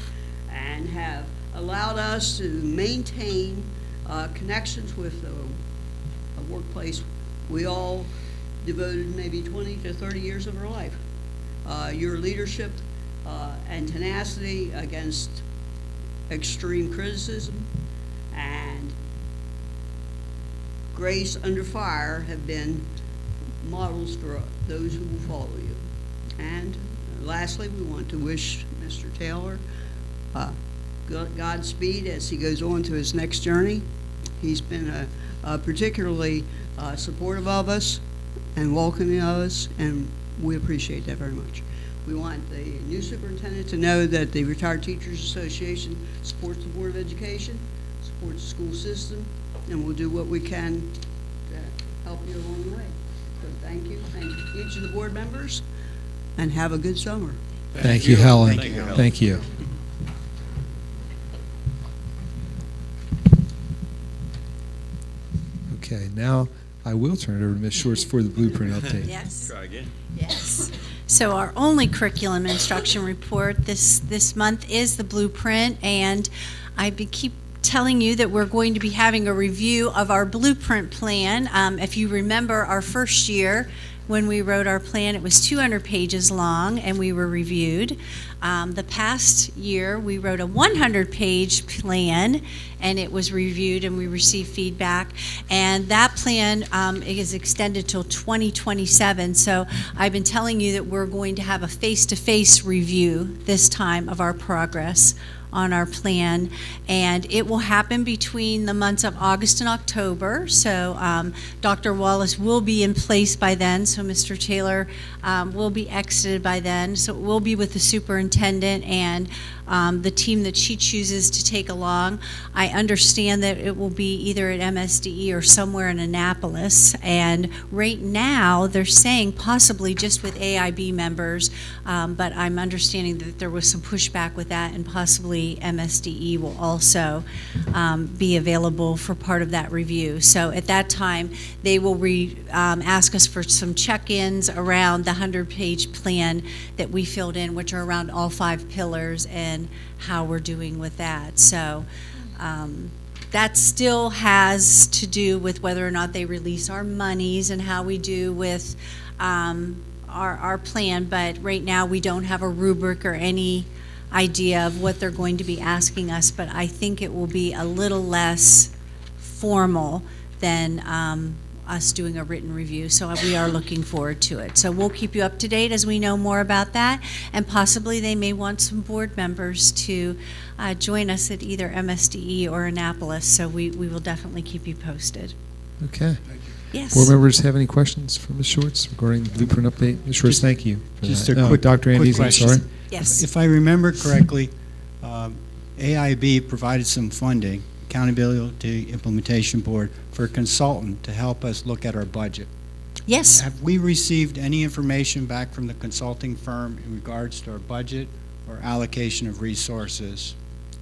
and have allowed us to maintain connections with a workplace we all devoted maybe 20 to 30 years of our life. Your leadership and tenacity against extreme criticism and grace under fire have been models for those who will follow you. And lastly, we want to wish Mr. Taylor Godspeed as he goes on to his next journey. He's been particularly supportive of us and welcoming of us, and we appreciate that very much. We want the new superintendent to know that the Retired Teachers Association supports the Board of Education, supports the school system, and we'll do what we can to help you along the way. So thank you each of the board members, and have a good summer. Thank you, Helen. Thank you, Helen. Thank you. Okay, now I will turn it over to Ms. Shorts for the blueprint update. Yes. Try again. Yes. So our only curriculum instruction report this month is the blueprint, and keep telling you that we're going to be having a review of our blueprint plan. If you remember our first year, when we wrote our plan, it was 200 pages long, and we were reviewed. The past year, we wrote a 100-page plan, and it was reviewed, and we received feedback. And that plan is extended till 2027. So I've been telling you that we're going to have a face-to-face review this time of our progress on our plan, and it will happen between the months of August and October. So Dr. Wallace will be in place by then, so Mr. Taylor will be exited by then. So it will be with the superintendent and the team that she chooses to take along. I understand that it will be either at MSDE or somewhere in Annapolis, and right now they're saying possibly just with AIB members, but I'm understanding that there was some pushback with that, and possibly MSDE will also be available for part of that review. So at that time, they will ask us for some check-ins around the 100-page plan that we filled in, which are around all 5 pillars and how we're doing with that. So that still has to do with whether or not they release our monies and how we do with our plan, but right now we don't have a rubric or any idea of what they're going to be asking us, but I think it will be a little less formal than us doing a written review, so we are looking forward to it. So we'll keep you up to date as we know more about that, and possibly they may want some board members to join us at either MSDE or Annapolis, so we will definitely keep you posted. Okay. Yes. Board members have any questions for Ms. Shorts regarding the blueprint update? Ms. Shorts, thank you for Just that. a quick Dr. Andes, I'm question. sorry. Yes. If I remember correctly, AIB provided some funding, Accountability Implementation Board, for a consultant to help us look at our budget. Yes. Have we received any information back from the consulting firm in regards to our budget or allocation of resources?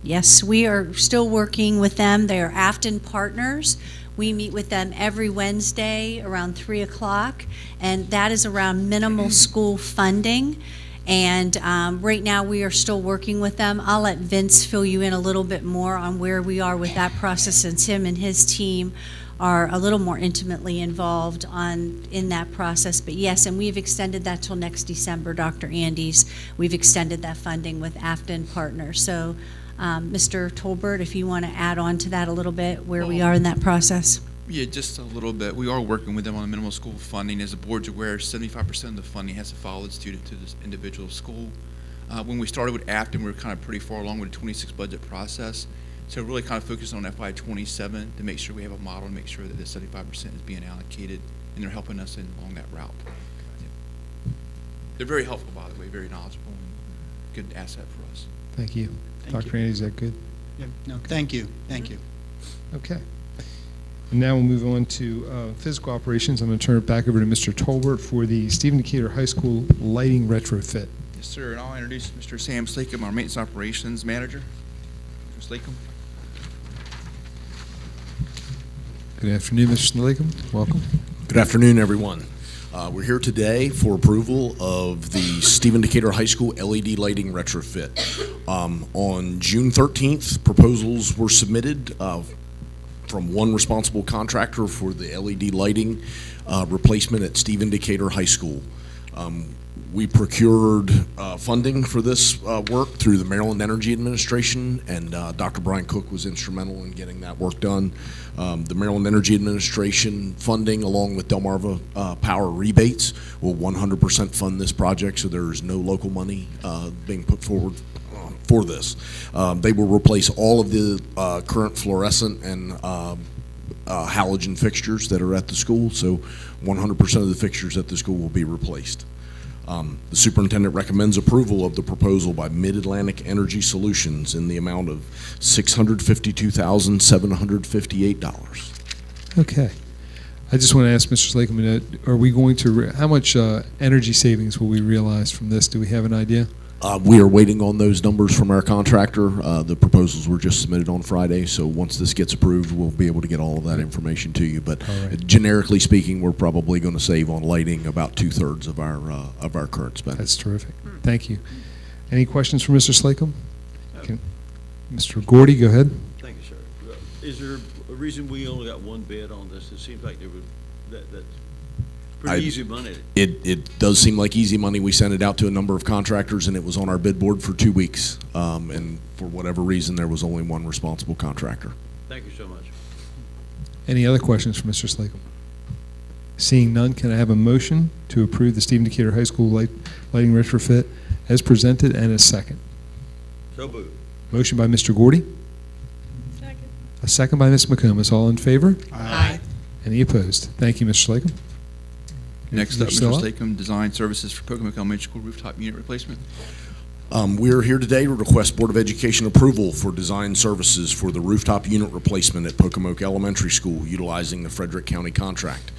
Yes, we are still working with them. They are Afton partners. We meet with them every Wednesday around 3 o'clock, and that is around minimal school funding. And right now we are still working with them. I'll let Vince fill you in a little bit more on where we are with that process, since him and his team are a little more intimately involved in that process. But yes, and we've extended that till next December, Dr. Andes. We've extended that funding with Afton Partners. So Mr. Tolbert, if you want to add on to that a little bit, where we are in that process. Yeah, just a little bit. We are working with them on minimal school funding. As the board's aware, 75% of the funding has to follow the student to this individual school. When we started with Afton, we were kind of pretty far along with the 26 budget process. So really kind of focused on FY 27 to make sure we have a model and make sure that the 75% is being allocated, and they're helping us along that route. They're very helpful, by the way, very knowledgeable and good asset for us. Thank you. Thank Dr. Andes, is that good? Yeah, no, thank you. Thank you. Okay. And now we'll move on to Fiscal Operations. I'm going to turn it back over to Mr. Tolbert for the Stephen Decatur High School lighting retrofit. Yes, sir, and I'll introduce Mr. Sam Slakem, our Maintenance Operations Manager. Mr. Slakem. Good afternoon, Mr. Slakem. Welcome. Good afternoon, everyone. We're here today for approval of the Stephen Decatur High School LED lighting retrofit. On June 13th, proposals were submitted from one responsible contractor for the LED lighting replacement at Stephen Decatur High School. We procured funding for this work through the Maryland Energy Administration, and Dr. Brian Cook was instrumental in getting that work done. The Maryland Energy Administration funding, along with Delmarva Power rebates, will 100% fund this project, so there's no local money being put forward for this. They will replace all of the current fluorescent and halogen fixtures that are at the school, so 100% of the fixtures at the school will be replaced. The superintendent recommends approval of the proposal by Mid-Atlantic Energy Solutions in the amount of $652,758. Okay. I just want to ask Mr. Slakeman, are we going to, how much energy savings will we realize from this? Do we have an idea? We are waiting on those numbers from our contractor. The proposals were just submitted on Friday, so once this gets approved, we'll be able to get all of that information to you. But generically speaking, we're probably going to save on lighting about 2/3 of our current spend. That's terrific. Thank you. Any questions for Mr. Slacum? Mr. Gordy, go ahead. Thank you, sir. Is there a reason we only got one bid on this? It seems like that's pretty easy money. It does seem like easy money. We sent it out to a number of contractors, and it was on our bid board for 2 weeks. And for whatever reason, there was only one responsible contractor. Thank you so much. Any other questions for Mr. Slacum? Seeing none, can I have a motion to approve the Stephen Decatur High School lighting retrofit as presented and a second? So moved. Motion by Mr. Gordy. Second. A second by Ms. McComas. All in favor? Aye. Any opposed? Thank you, Mr. Slacum. Next up, Mr. Mr. Stella? Slacum, design services for Pocomoke Elementary School rooftop unit replacement. We are here today to request Board of Education approval for design services for the rooftop unit replacement at Pocomoke Elementary School utilizing the Frederick County contract.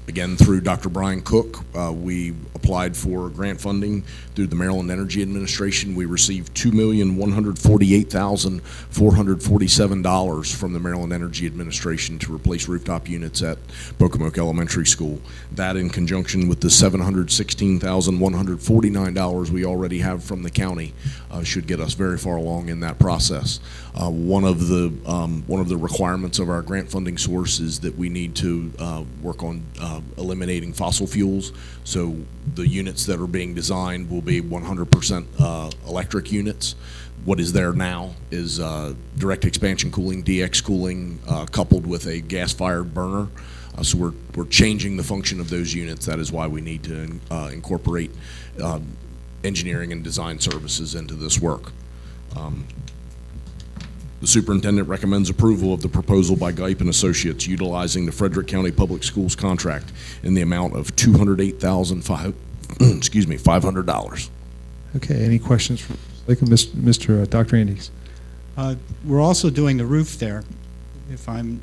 Again, through Dr. Brian Cook, we applied for grant funding through the Maryland Energy Administration. We received $2,148,447 from the Maryland Energy Administration to replace rooftop units at Pocomoke Elementary School. That, in conjunction with the $716,149 we already have from the county, should get us very far along in that process. One of the requirements of our grant funding source is that we need to work on eliminating fossil fuels. So the units that are being designed will be 100% electric units. What is there now is direct expansion cooling, DX cooling, coupled with a gas-fired burner. So we're changing the function of those units. That is why we need to incorporate engineering and design services into this work. The superintendent recommends approval of the proposal by Geip and Associates utilizing the Frederick County Public Schools contract in the amount of $208,500. Okay, any questions for Mr. Dr. Andes? We're also doing the roof there, if I'm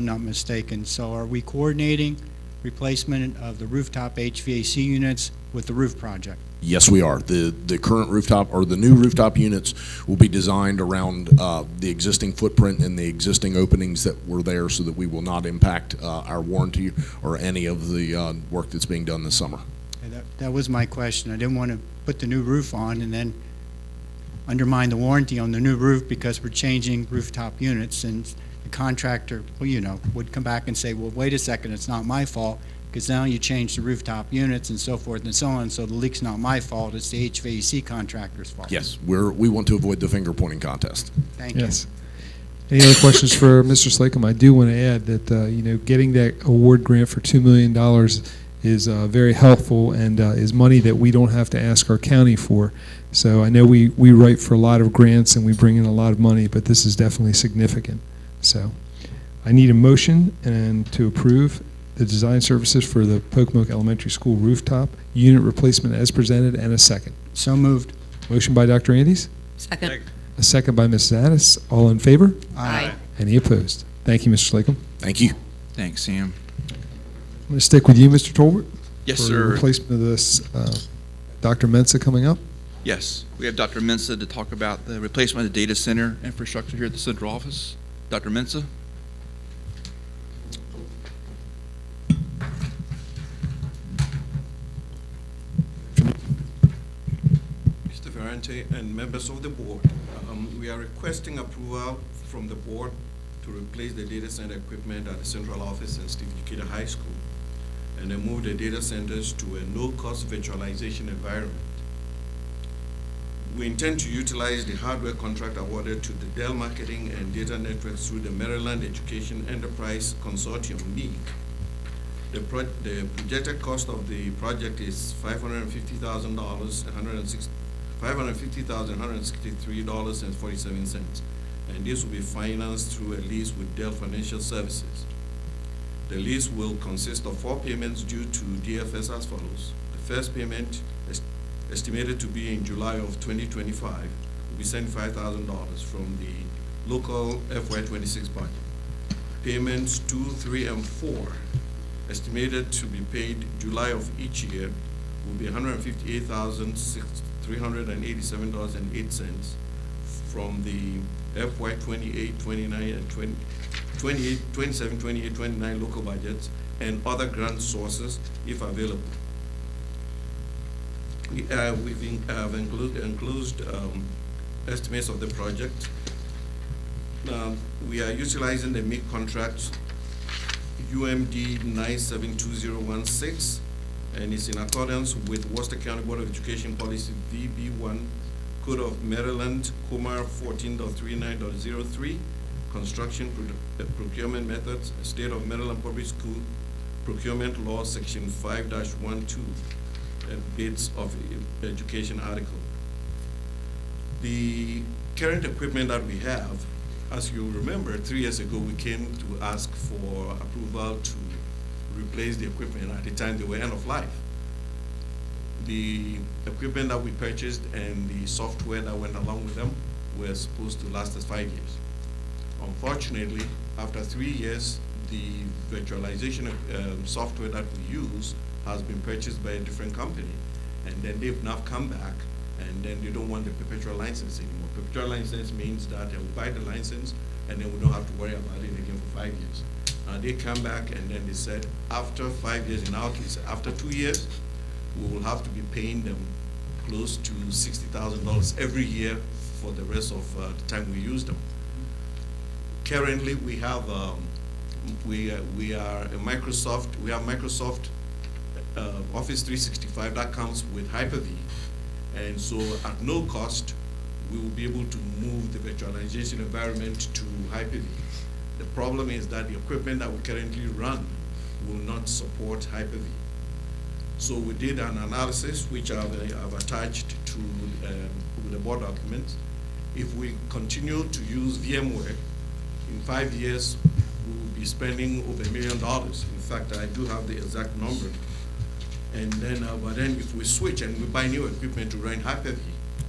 not mistaken. So are we coordinating replacement of the rooftop HVAC units with the roof project? Yes, we are. The current rooftop, or the new rooftop units, will be designed around the existing footprint and the existing openings that were there, so that we will not impact our warranty or any of the work that's being done this summer. That was my question. I didn't want to put the new roof on and then undermine the warranty on the new roof because we're changing rooftop units, and the contractor, well, you know, would come back and say, well, wait a second, it's not my fault, because now you change the rooftop units and so forth and so on, so the leak's not my fault, it's the HVAC contractor's fault. Yes, we want to avoid the finger-pointing contest. Thank you. Yes. Any other questions for Mr. Slacum? I do want to add that, getting that award grant for $2 million is very helpful and is money that we don't have to ask our county for. So I know we write for a lot of grants and we bring in a lot of money, but this is definitely significant. So I need a motion and to approve the design services for the Pocomoke Elementary School rooftop unit replacement as presented, and a second. So moved. Motion by Dr. Andes, Second. a second by Mrs. Addis. All in favor? Aye. Any opposed? Thank you, Mr. Slacum. Thank you. Thanks, Sam. I'm going to stick with you, Mr. Tolbert. Yes, for sir. the replacement of this Dr. Mensa coming up. Yes, we have Dr. Mensa to talk about the replacement of the data center infrastructure here at the central office. Dr. Mensa? Mr. Ferrante and members of the board, we are requesting approval from the board to replace the data center equipment at the central office in Stephen Decatur High School and then move the data centers to a no-cost virtualization environment. We intend to utilize the hardware contract awarded to the Dell Marketing and Data Networks through the Maryland Education Enterprise Consortium, MEEC. The projected cost of the project is $550,000, $550,163.47. And this will be financed through a lease with Dell Financial Services. The lease will consist of 4 payments due to DFS as follows. The first payment is estimated to be in July of 2025, will be $75,000 from the local FY26 budget. Payments 2, 3, and 4, estimated to be paid July of each year, will be $158,387.08 from the FY28, 29, and 27, 28, 29 local budgets and other grant sources if available. We've enclosed estimates of the project. We are utilizing the MIG contract UMD 972016, and it's in accordance with Worcester County Board of Education Policy VB1, Code of Maryland, Comar 14.39.03, Construction Procurement Methods, State of Maryland Public School Procurement Law, Section 5-12, Bids of Education article. The current equipment that we have, as you remember, 3 years ago we came to ask for approval to replace the equipment. At the time they were end of life. The equipment that we purchased and the software that went along with them were supposed to last us 5 years. Unfortunately, after 3 years, the virtualization software that we use has been purchased by a different company, and then they've now come back, and then they don't want the perpetual license anymore. Perpetual license means that we buy the license, and then we don't have to worry about it again for 5 years. They come back, and then they said, after 5 years, in our case, after 2 years, we will have to be paying them close to $60,000 every year for the rest of the time we use them. Currently, we have we are a Microsoft. We have Microsoft Office 365 that comes with Hyper-V, and so at no cost, we will be able to move the virtualization environment to Hyper-V. The problem is that the equipment that we currently run will not support Hyper-V. So we did an analysis, which I've attached to the board documents. If we continue to use VMware, in 5 years, we will be spending over $1 million. In fact, I do have the exact number. And then, but then if we switch and we buy new equipment to run Hyper-V,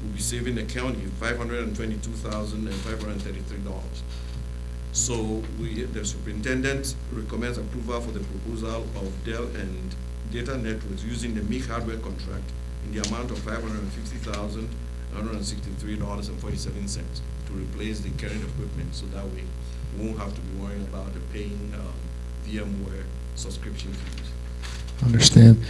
we'll be saving the county $522,533. So the superintendent recommends approval for the proposal of Dell and Data Networks using the MIG hardware contract in the amount of $550,163.47 to replace the current equipment, so that we won't have to be worrying about paying VMware subscription fees. Understand.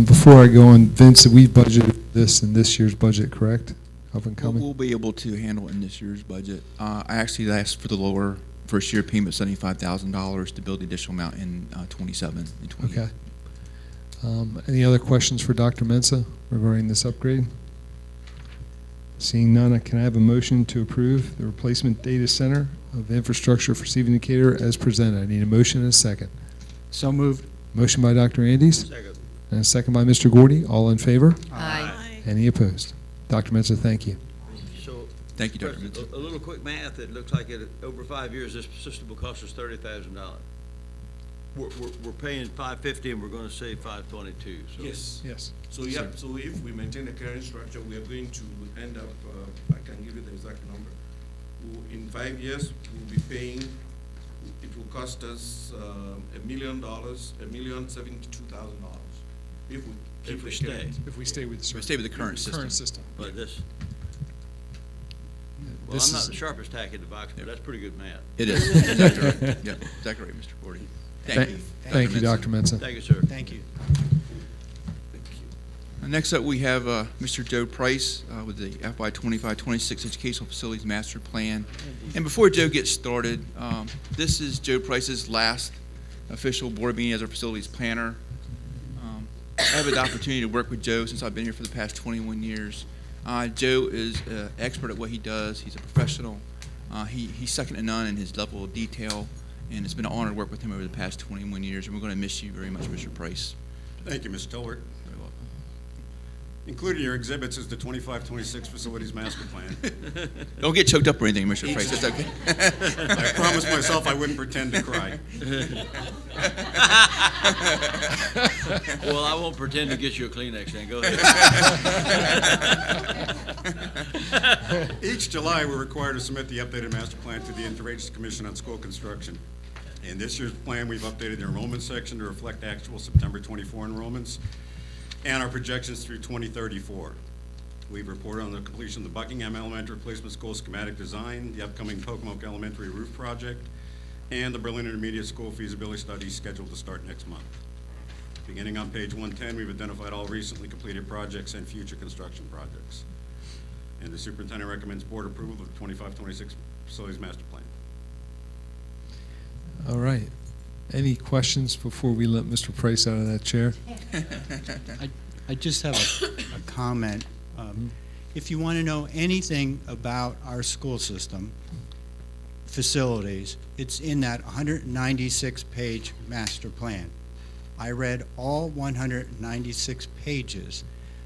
Before I go on, Vince, we've budgeted this in this year's budget, correct? Up and coming? We'll be able to handle it in this year's budget. I actually asked for the lower first-year payment, $75,000, to build the additional amount in 27 and 28. Okay. Any other questions for Dr. Mensah regarding this upgrade? Seeing none, can I have a motion to approve the replacement data center of infrastructure for Stephen Decatur as presented? I need a motion and a second. So moved. Motion by Dr. Andes. Second. And a second by Mr. Gordy. All in favor? Aye. Any opposed? Dr. Mensah, thank you. So, Thank you, Dr. President, Mensah. a little quick math, it looks like over 5 years, this system will cost us $30,000. We're paying $550 and we're gonna save $522, so. Yes. Yes. So yeah, so if we maintain the current structure, we are going to end up, I can give you the exact number. In 5 years, we'll be paying, it will cost us $1 million, $1,072,000. If we keep If we the stay. current. If we stay with the Stay with the current system. But this, well, This I'm not is- the sharpest tack in the box, but that's pretty good math. It is. Exactly right. Yeah, exactly right, Mr. Gordy. Thank you. Thank you, Dr. Mensah. Thank you, sir. Thank you. Next up, we have Mr. Joe Price with the FY 25-26 Educational Facilities Master Plan. And before Joe gets started, this is Joe Price's last official board meeting as our facilities planner. I have had the opportunity to work with Joe since I've been here for the past 21 years. Joe is an expert at what he does. He's a professional. He's second to none in his level of detail, and it's been an honor to work with him over the past 21 years, and we're going to miss you very much, Mr. Price. Thank you, Mr. Tolbert. Very welcome. Included in your exhibits is the 25-26 Facilities Master Plan. Don't get choked up or anything, Mr. Price. That's okay. I promised myself I wouldn't pretend to cry. Well, I won't pretend to get you a Kleenex then. Go ahead. Each July, we're required to submit the updated master plan to the Interagency Commission on School Construction. In this year's plan, we've updated the enrollment section to reflect actual September 24 enrollments and our projections through 2034. We've reported on the completion of the Buckingham Elementary Replacement School schematic design, the upcoming Pocomoke Elementary roof project, and the Berlin Intermediate School feasibility study scheduled to start next month. Beginning on page 110, we've identified all recently completed projects and future construction projects. And the superintendent recommends board approval of the 25-26 Facilities Master Plan. All right. Any questions before we let Mr. Price out of that chair? I just have a comment. If you want to know anything about our school system, facilities, it's in that 196-page master plan. I read all 196 pages.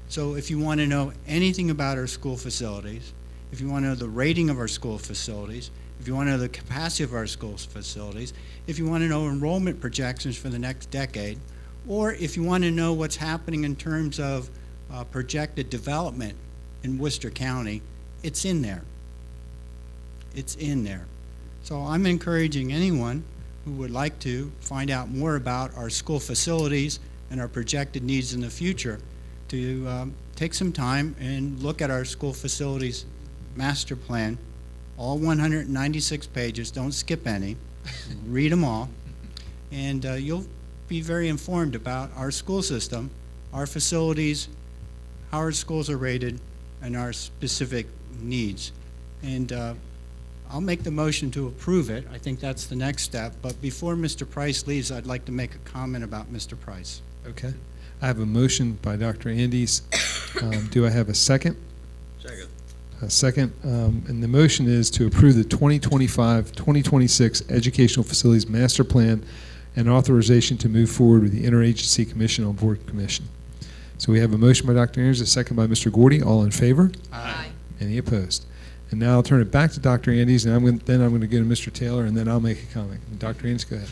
So if you want to know anything about our school facilities, if you want to know the rating of our school facilities, if you want to know the capacity of our school facilities, if you want to know enrollment projections for the next decade, or if you want to know what's happening in terms of projected development in Worcester County, it's in there. It's in there. So I'm encouraging anyone who would like to find out more about our school facilities and our projected needs in the future to take some time and look at our school facilities master plan, all 196 pages, don't skip any, read them all, and you'll be very informed about our school system, our facilities, how our schools are rated, and our specific needs. And I'll make the motion to approve it. I think that's the next step. But before Mr. Price leaves, I'd like to make a comment about Mr. Price. Okay. I have a motion by Dr. Andes. Do I have a second? Second. A second. And the motion is to approve the 2025-2026 Educational Facilities Master Plan and authorization to move forward with the Interagency Commission on Board Commission. So we have a motion by Dr. Andes, a second by Mr. Gordy. All in favor? Aye. Any opposed? And now I'll turn it back to Dr. Andes, and then I'm going to go to Mr. Taylor, and then I'll make a comment. Dr. Andes, go ahead.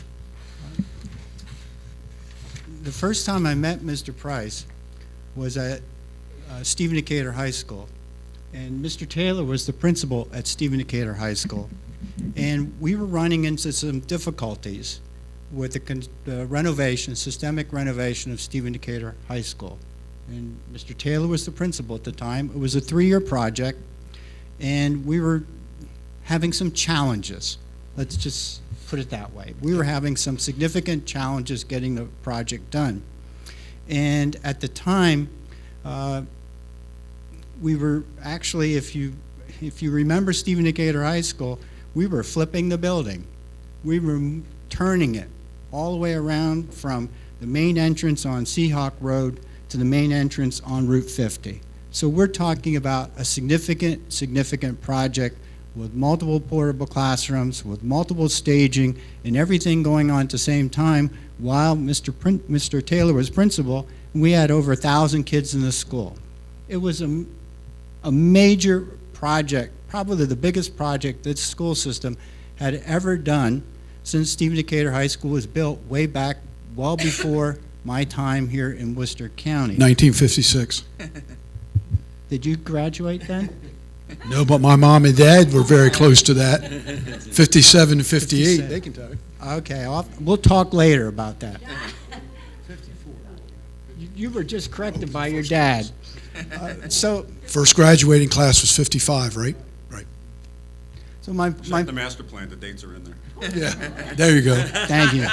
The first time I met Mr. Price was at Stephen Decatur High School. And Mr. Taylor was the principal at Stephen Decatur High School. And we were running into some difficulties with the renovation, systemic renovation of Stephen Decatur High School. And Mr. Taylor was the principal at the time. It was a 3-year project, and we were having some challenges. Let's just put it that way. We were having some significant challenges getting the project done. And at the time, we were actually, if you remember Stephen Decatur High School, we were flipping the building. We were turning it all the way around from the main entrance on Seahawk Road to the main entrance on Route 50. So we're talking about a significant project with multiple portable classrooms, with multiple staging, and everything going on at the same time while Mr. Taylor was principal, and we had over 1,000 kids in the school. It was a major project, probably the biggest project this school system had ever done since Stephen Decatur High School was built way back, well before my time here in Worcester County. 1956. Did you graduate then? No, but my mom and dad were very close to that. 57 to 58. They can tell you. Okay, we'll talk later about that. You were just corrected by your dad. First graduating class was 55, right? Right. So Check the master plan, the dates are in there. Yeah, there you go. Thank you.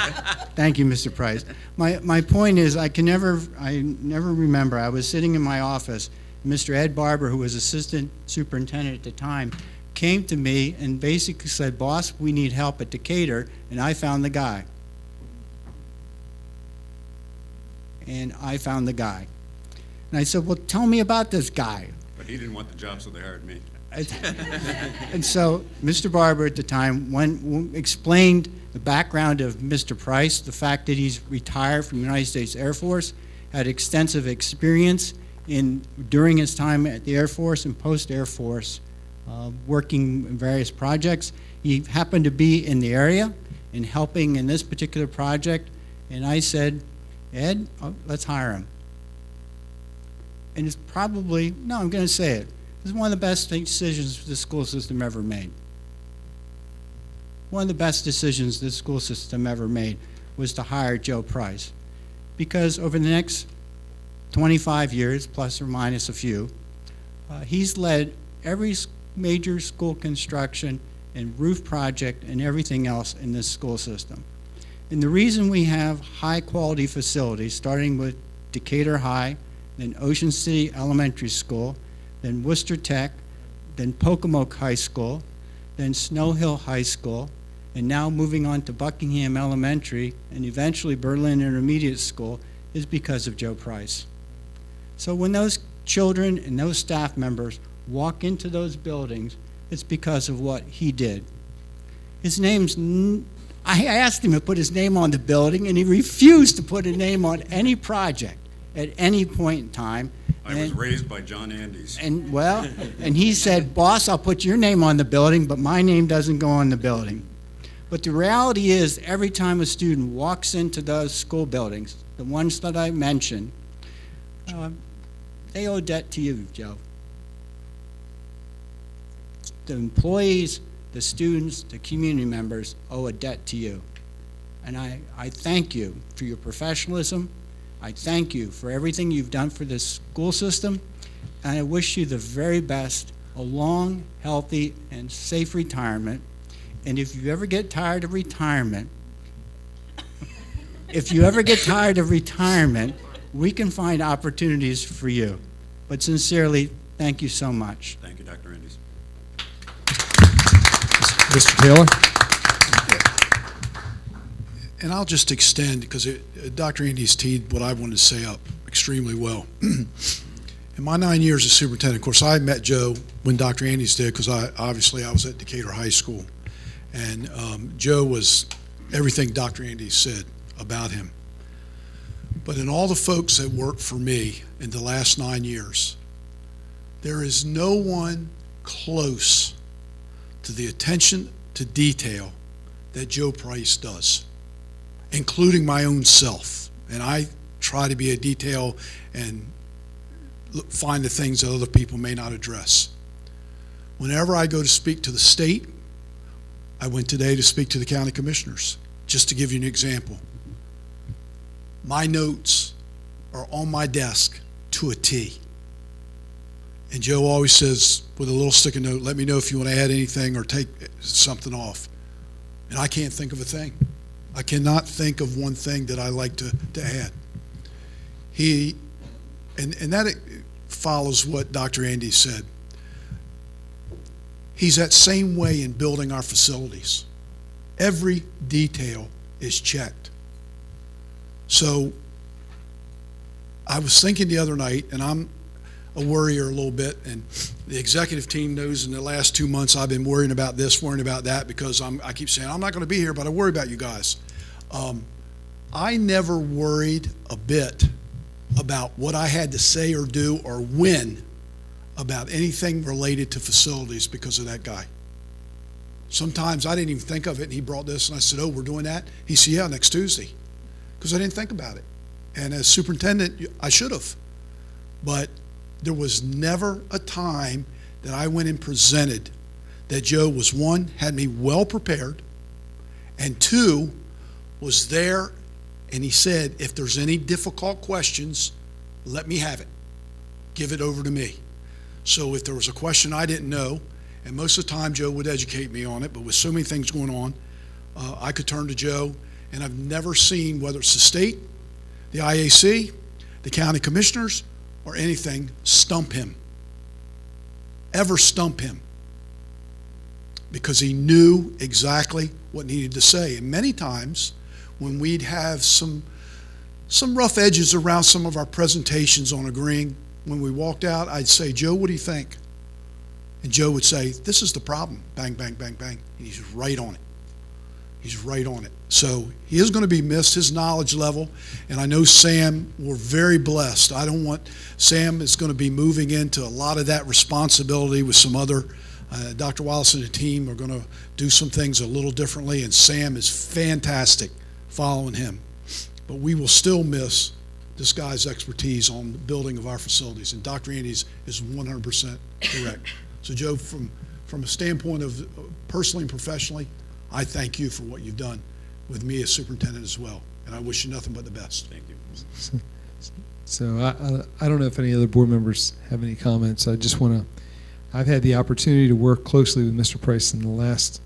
Thank you, Mr. Price. My point is, I never remember, I was sitting in my office, Mr. Ed Barber, who was assistant superintendent at the time, came to me and basically said, "Boss, we need help at Decatur," and I found the guy. And I found the guy. And I said, "Well, tell me about this guy." But he didn't want the job, so they hired me. And so Mr. Barber at the time explained the background of Mr. Price, the fact that he's retired from the United States Air Force, had extensive experience during his time at the Air Force and post-Air Force, working in various projects. He happened to be in the area and helping in this particular project, and I said, Ed, let's hire him. And it's probably, no, I'm going to say it, it's one of the best decisions the school system ever made. One of the best decisions the school system ever made was to hire Joe Price. Because over the next 25 years, plus or minus a few, he's led every major school construction and roof project and everything else in this school system. And the reason we have high-quality facilities, starting with Decatur High, then Ocean City Elementary School, then Worcester Tech, then Pocomoke High School, then Snow Hill High School, and now moving on to Buckingham Elementary and eventually Berlin Intermediate School, is because of Joe Price. So when those children and those staff members walk into those buildings, it's because of what he did. His name's, I asked him to put his name on the building, and he refused to put a name on any project at any point in time. I was raised by John Andes. And well, and he said, boss, I'll put your name on the building, but my name doesn't go on the building. But the reality is, every time a student walks into those school buildings, the ones that I mentioned, they owe debt to you, Joe. The employees, the students, the community members owe a debt to you. And I thank you for your professionalism. I thank you for everything you've done for this school system. And I wish you the very best, a long, healthy, and safe retirement. And if you ever get tired of retirement, we can find opportunities for you. But sincerely, thank you so much. Thank you, Dr. Andes. Mr. Taylor? And I'll just extend, because Dr. Andes teed what I wanted to say up extremely well. In my 9 years as superintendent, of course, I met Joe when Dr. Andes did, because I was at Decatur High School. And Joe was everything Dr. Andes said about him. But in all the folks that worked for me in the last 9 years, there is no one close to the attention to detail that Joe Price does, including my own self. And I try to be a detail and find the things that other people may not address. Whenever I go to speak to the state, I went today to speak to the county commissioners, just to give you an example. My notes are on my desk to a T. And Joe always says, with a little sticky note, let me know if you want to add anything or take something off. And I can't think of a thing. I cannot think of one thing that I like to add. And that follows what Dr. Andy said. He's that same way in building our facilities. Every detail is checked. So I was thinking the other night, and I'm a worrier a little bit, and the executive team knows in the last 2 months I've been worrying about this, worrying about that, because I keep saying, I'm not going to be here, but I worry about you guys. I never worried a bit about what I had to say or do or when about anything related to facilities because of that guy. Sometimes I didn't even think of it, and he brought this, and I said, oh, we're doing that? He said, yeah, next Tuesday, because I didn't think about it. And as superintendent, I should have. But there was never a time that I went and presented that Joe was, one, had me well prepared, and two, was there, and he said, if there's any difficult questions, let me have it. Give it over to me. So if there was a question I didn't know, and most of the time Joe would educate me on it, but with so many things going on, I could turn to Joe, and I've never seen, whether it's the state, the IAC, the county commissioners, or anything, stump him. Ever stump him. Because he knew exactly what needed to say. And many times, when we'd have some rough edges around some of our presentations on agreeing, when we walked out, I'd say, Joe, what do you think? And Joe would say, this is the problem. Bang, bang, bang, bang. And he's right on it. He's right on it. So he is going to be missed, his knowledge level, and I know Sam, we're very blessed. Sam is going to be moving into a lot of that responsibility with some other, Dr. Wallace and the team are going to do some things a little differently, and Sam is fantastic following him. But we will still miss this guy's expertise on the building of our facilities, and Dr. Andes is 100% correct. So Joe, from a standpoint of personally and professionally, I thank you for what you've done with me as superintendent as well, and I wish you nothing but the best. Thank you. So I don't know if any other board members have any comments. I just want to, I've had the opportunity to work closely with Mr. Price in the last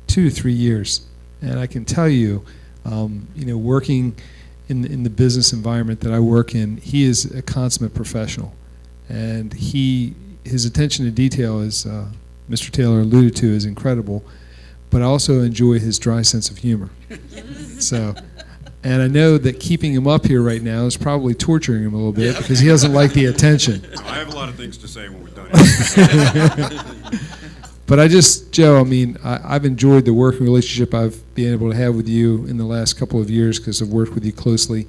2 to 3 years, and I can tell you, working in the business environment that I work in, he is a consummate professional, and his attention to detail, as Mr. Taylor alluded to, is incredible. But I also enjoy his dry sense of humor. So, and I know that keeping him up here right now is probably torturing him a little bit because he doesn't like the attention. I have a lot of things to say when we're done. But Joe, I've enjoyed the working relationship I've been able to have with you in the last couple of years because I've worked with you closely.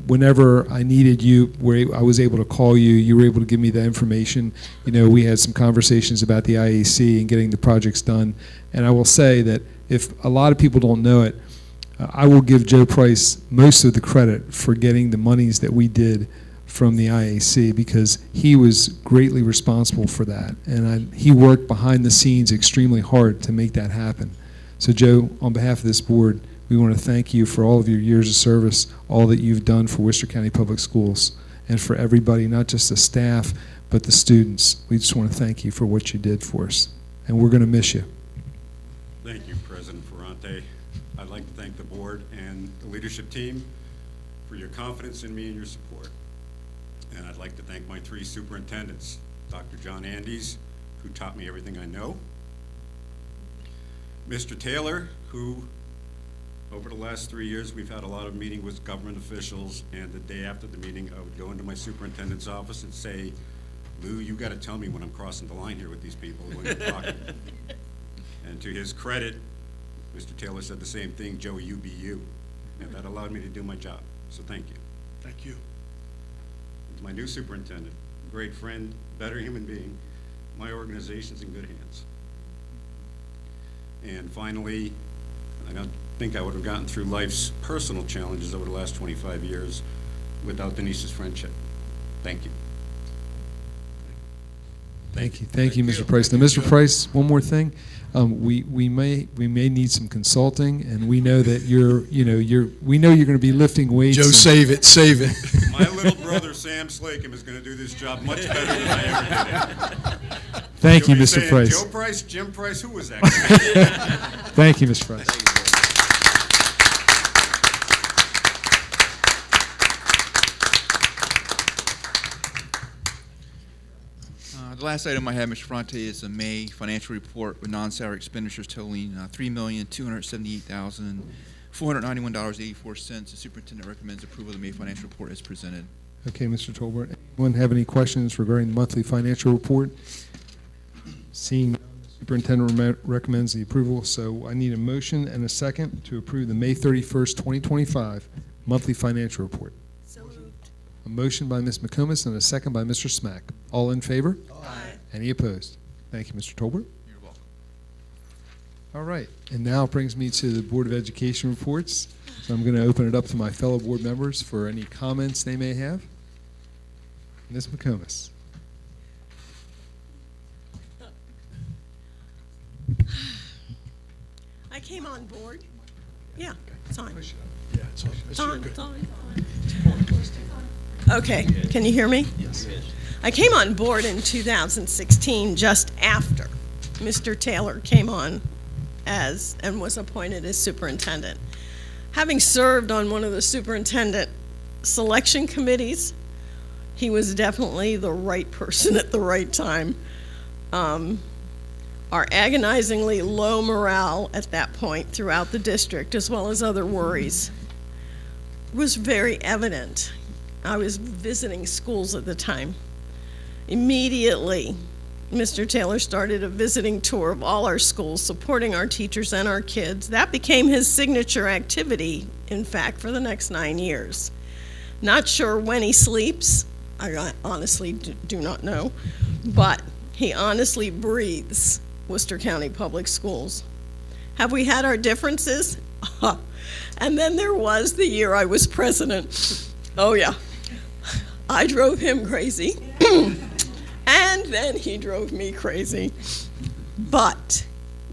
Whenever I needed you, I was able to call you. You were able to give me the information. We had some conversations about the IAC and getting the projects done. And I will say that if a lot of people don't know it, I will give Joe Price most of the credit for getting the monies that we did from the IAC because he was greatly responsible for that. And he worked behind the scenes extremely hard to make that happen. So Joe, on behalf of this board, we want to thank you for all of your years of service, all that you've done for Worcester County Public Schools, and for everybody, not just the staff, but the students. We just want to thank you for what you did for us, and we're going to miss you. Thank you, President Ferrante. I'd like to thank the board and the leadership team for your confidence in me and your support. And I'd like to thank my 3 superintendents, Dr. John Andes, who taught me everything I know, Mr. Taylor, who over the last 3 years, we've had a lot of meetings with government officials, and the day after the meeting, I would go into my superintendent's office and say, Lou, you got to tell me when I'm crossing the line here with these people when you're talking. And to his credit, Mr. Taylor said the same thing, Joe, you be you. And that allowed me to do my job. So thank you. Thank you. And to my new superintendent, great friend, better human being, my organization's in good hands. And finally, I don't think I would have gotten through life's personal challenges over the last 25 years without Denise's friendship. Thank you. Thank you, Mr. Price. Now, Mr. Price, one more thing. We may need some consulting, and we know that we know you're going to be lifting weights. Joe, save it. My little brother Sam Slakem is going to do this job much better than I ever did. Thank you, You'll be Mr. saying, Price. Joe Price, Jim Price, who was that? Thank you, Mr. Price. The last item I have, Mr. Ferrante, is a May financial report with non-salary expenditures totaling $3,278,491.84. The superintendent recommends approval of the May financial report as presented. Okay, Mr. Tolbert. Anyone have any questions regarding the monthly financial report? Seeing none, the superintendent recommends the approval, so I need a motion and a second to approve the May 31st, 2025 monthly financial report. So moved. A motion by Ms. McComas and a second by Mr. Smack. All in favor? Aye. Any opposed? Thank you, Mr. Tolbert. You're welcome. All right, and now it brings me to the Board of Education reports. So I'm going to open it up to my fellow board members for any comments they may have. Ms. McComas. I came on board. Yeah, it's on. Yeah, it's on. It's on. Okay, can you hear me? Yes. I came on board in 2016, just after Mr. Taylor came on and was appointed as superintendent. Having served on one of the superintendent selection committees, he was definitely the right person at the right time. Our agonizingly low morale at that point throughout the district, as well as other worries, was very evident. I was visiting schools at the time. Immediately, Mr. Taylor started a visiting tour of all our schools, supporting our teachers and our kids. That became his signature activity, in fact, for the next 9 years. Not sure when he sleeps, I honestly do not know, but he honestly breathes Worcester County Public Schools. Have we had our differences? And then there was the year I was president. Oh yeah, I drove him crazy. And then he drove me crazy. But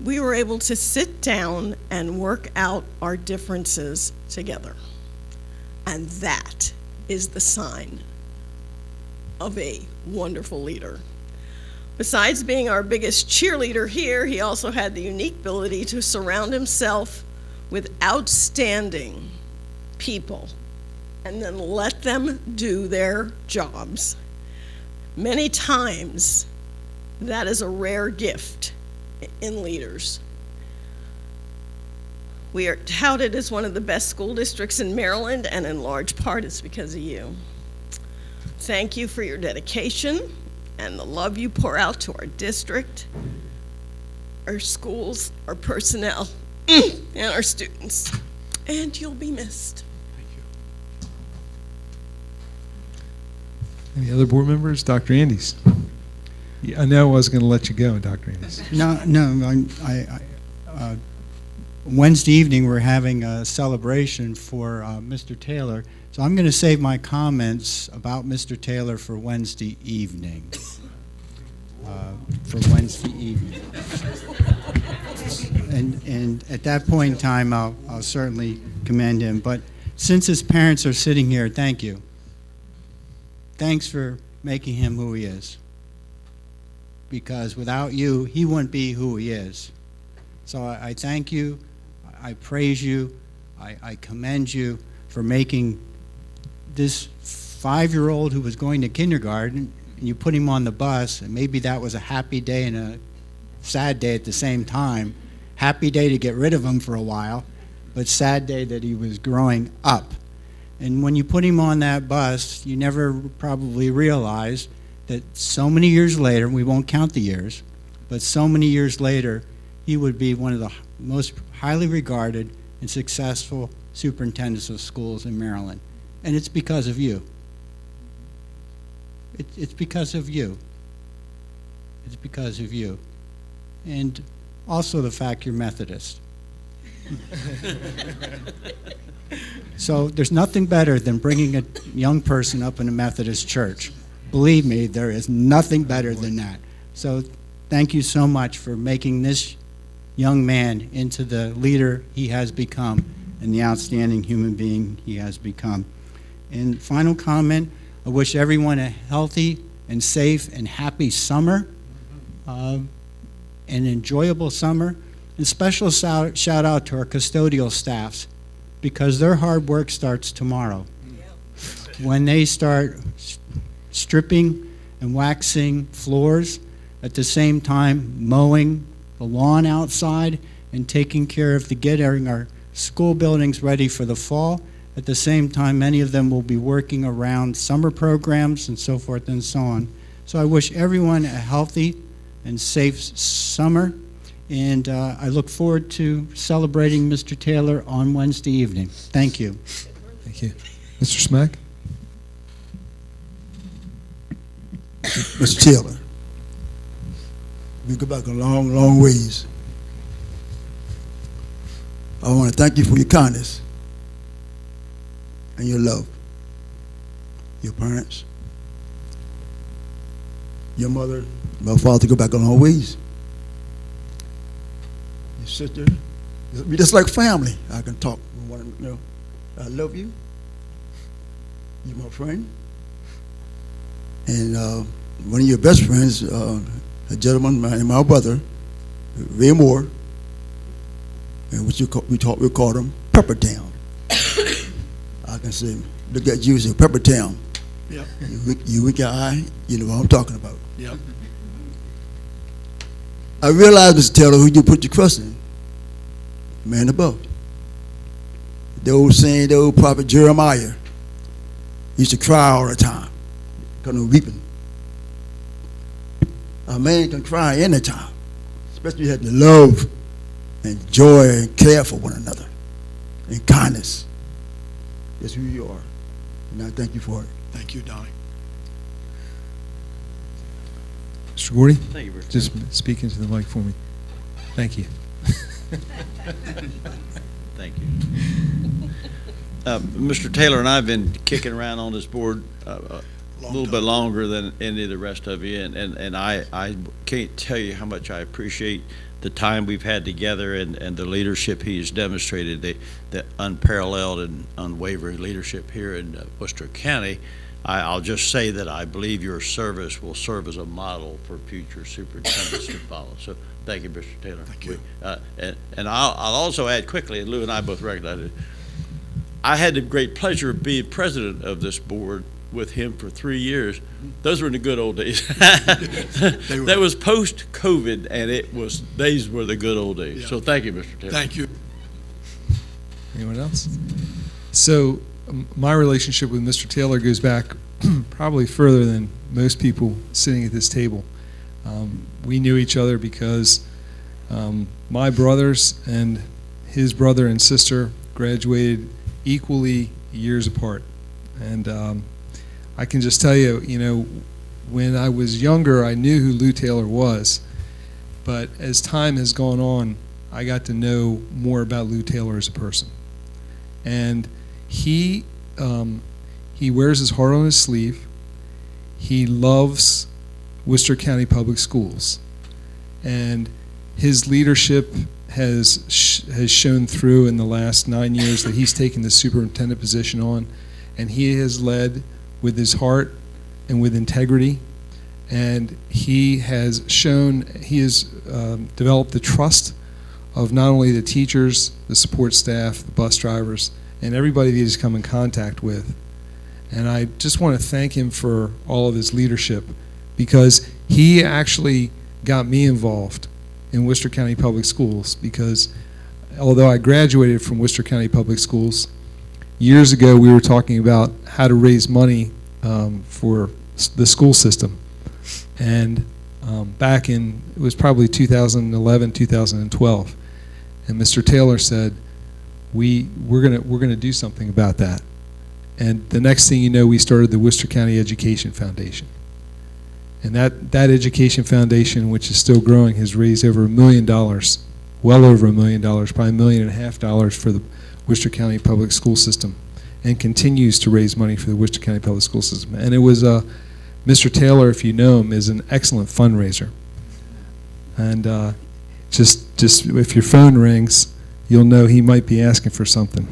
we were able to sit down and work out our differences together. And that is the sign of a wonderful leader. Besides being our biggest cheerleader here, he also had the unique ability to surround himself with outstanding people and then let them do their jobs. Many times, that is a rare gift in leaders. We are touted as one of the best school districts in Maryland, and in large part it's because of you. Thank you for your dedication and the love you pour out to our district, our schools, our personnel, and our students. And you'll be missed. Any other board members? Dr. Andes. Yeah, I know I was going to let you go, Dr. Andes. No, Wednesday evening, we're having a celebration for Mr. Taylor, so I'm going to save my comments about Mr. Taylor for Wednesday evening. And at that point in time, I'll certainly commend him. But since his parents are sitting here, thank you. Thanks for making him who he is. Because without you, he wouldn't be who he is. So I thank you, I praise you, I commend you for making this 5-year-old who was going to kindergarten, and you put him on the bus, and maybe that was a happy day and a sad day at the same time. Happy day to get rid of him for a while, but sad day that he was growing up. And when you put him on that bus, you never probably realized that so many years later, we won't count the years, but so many years later, he would be one of the most highly regarded and successful superintendents of schools in Maryland. And it's because of you. It's because of you. It's because of you. And also the fact you're Methodist. So there's nothing better than bringing a young person up in a Methodist church. Believe me, there is nothing better than that. So thank you so much for making this young man into the leader he has become and the outstanding human being he has become. And final comment, I wish everyone a healthy and safe and happy summer, an enjoyable summer, and special shout out to our custodial staffs, because their hard work starts tomorrow. When they start stripping and waxing floors, at the same time mowing the lawn outside and taking care of getting our school buildings ready for the fall. At the same time, many of them will be working around summer programs and so forth and so on. So I wish everyone a healthy and safe summer, and I look forward to celebrating Mr. Taylor on Wednesday evening. Thank you. Thank you. Mr. Smack? Mr. Taylor, we go back a long, long ways. I want to thank you for your kindness and your love. Your parents, your mother, my father, go back a long ways. Your sister, we just like family. I can talk with one, you know. I love you. You're my friend. And one of your best friends, a gentleman and my brother, Ray Moore, and we called him Pepper Town. I can say, look at you, say Pepper Town. Yep. You wink your eye, you know what I'm talking about. Yep. I realized, Mr. Taylor, who you put your trust in. Man above. The old saying, the old prophet Jeremiah used to cry all the time, kind of weeping. A man can cry anytime, especially you have to love and joy and care for one another and kindness. That's who you are. And I thank you for it. Thank you, Donnie. Mr. Gordy? Thank you, Richard. Just speak into the mic for me. Thank you. Thank you. Mr. Taylor and I have been kicking around on this board a little bit longer than any of the rest of you, and I can't tell you how much I appreciate the time we've had together and the leadership he's demonstrated, the unparalleled and unwavering leadership here in Worcester County. I'll just say that I believe your service will serve as a model for future superintendents to follow. So thank you, Mr. Taylor. Thank you. And I'll also add quickly, and Lou and I both recognize it, I had the great pleasure of being president of this board with him for 3 years. Those were in the good old days. That was post-COVID, and these were the good old days. Yeah. So thank you, Mr. Taylor. Thank you. Anyone else? So my relationship with Mr. Taylor goes back probably further than most people sitting at this table. We knew each other because my brothers and his brother and sister graduated equally years apart. And I can just tell you, when I was younger, I knew who Lou Taylor was. But as time has gone on, I got to know more about Lou Taylor as a person. And he wears his heart on his sleeve. He loves Worcester County Public Schools. And his leadership has shown through in the last 9 years that he's taken the superintendent position on, and he has led with his heart and with integrity, and he has developed the trust of not only the teachers, the support staff, the bus drivers, and everybody that he's come in contact with. And I just want to thank him for all of his leadership, because he actually got me involved in Worcester County Public Schools, because although I graduated from Worcester County Public Schools, years ago we were talking about how to raise money for the school system. And back in, it was probably 2011, 2012, and Mr. Taylor said, we're gonna do something about that. And the next thing you know, we started the Worcester County Education Foundation. And that education foundation, which is still growing, has raised over $1 million, well over $1 million, probably $1.5 million for the Worcester County Public School System, and continues to raise money for the Worcester County Public School System. And it was Mr. Taylor, if you know him, is an excellent fundraiser. And just if your phone rings, you'll know he might be asking for something.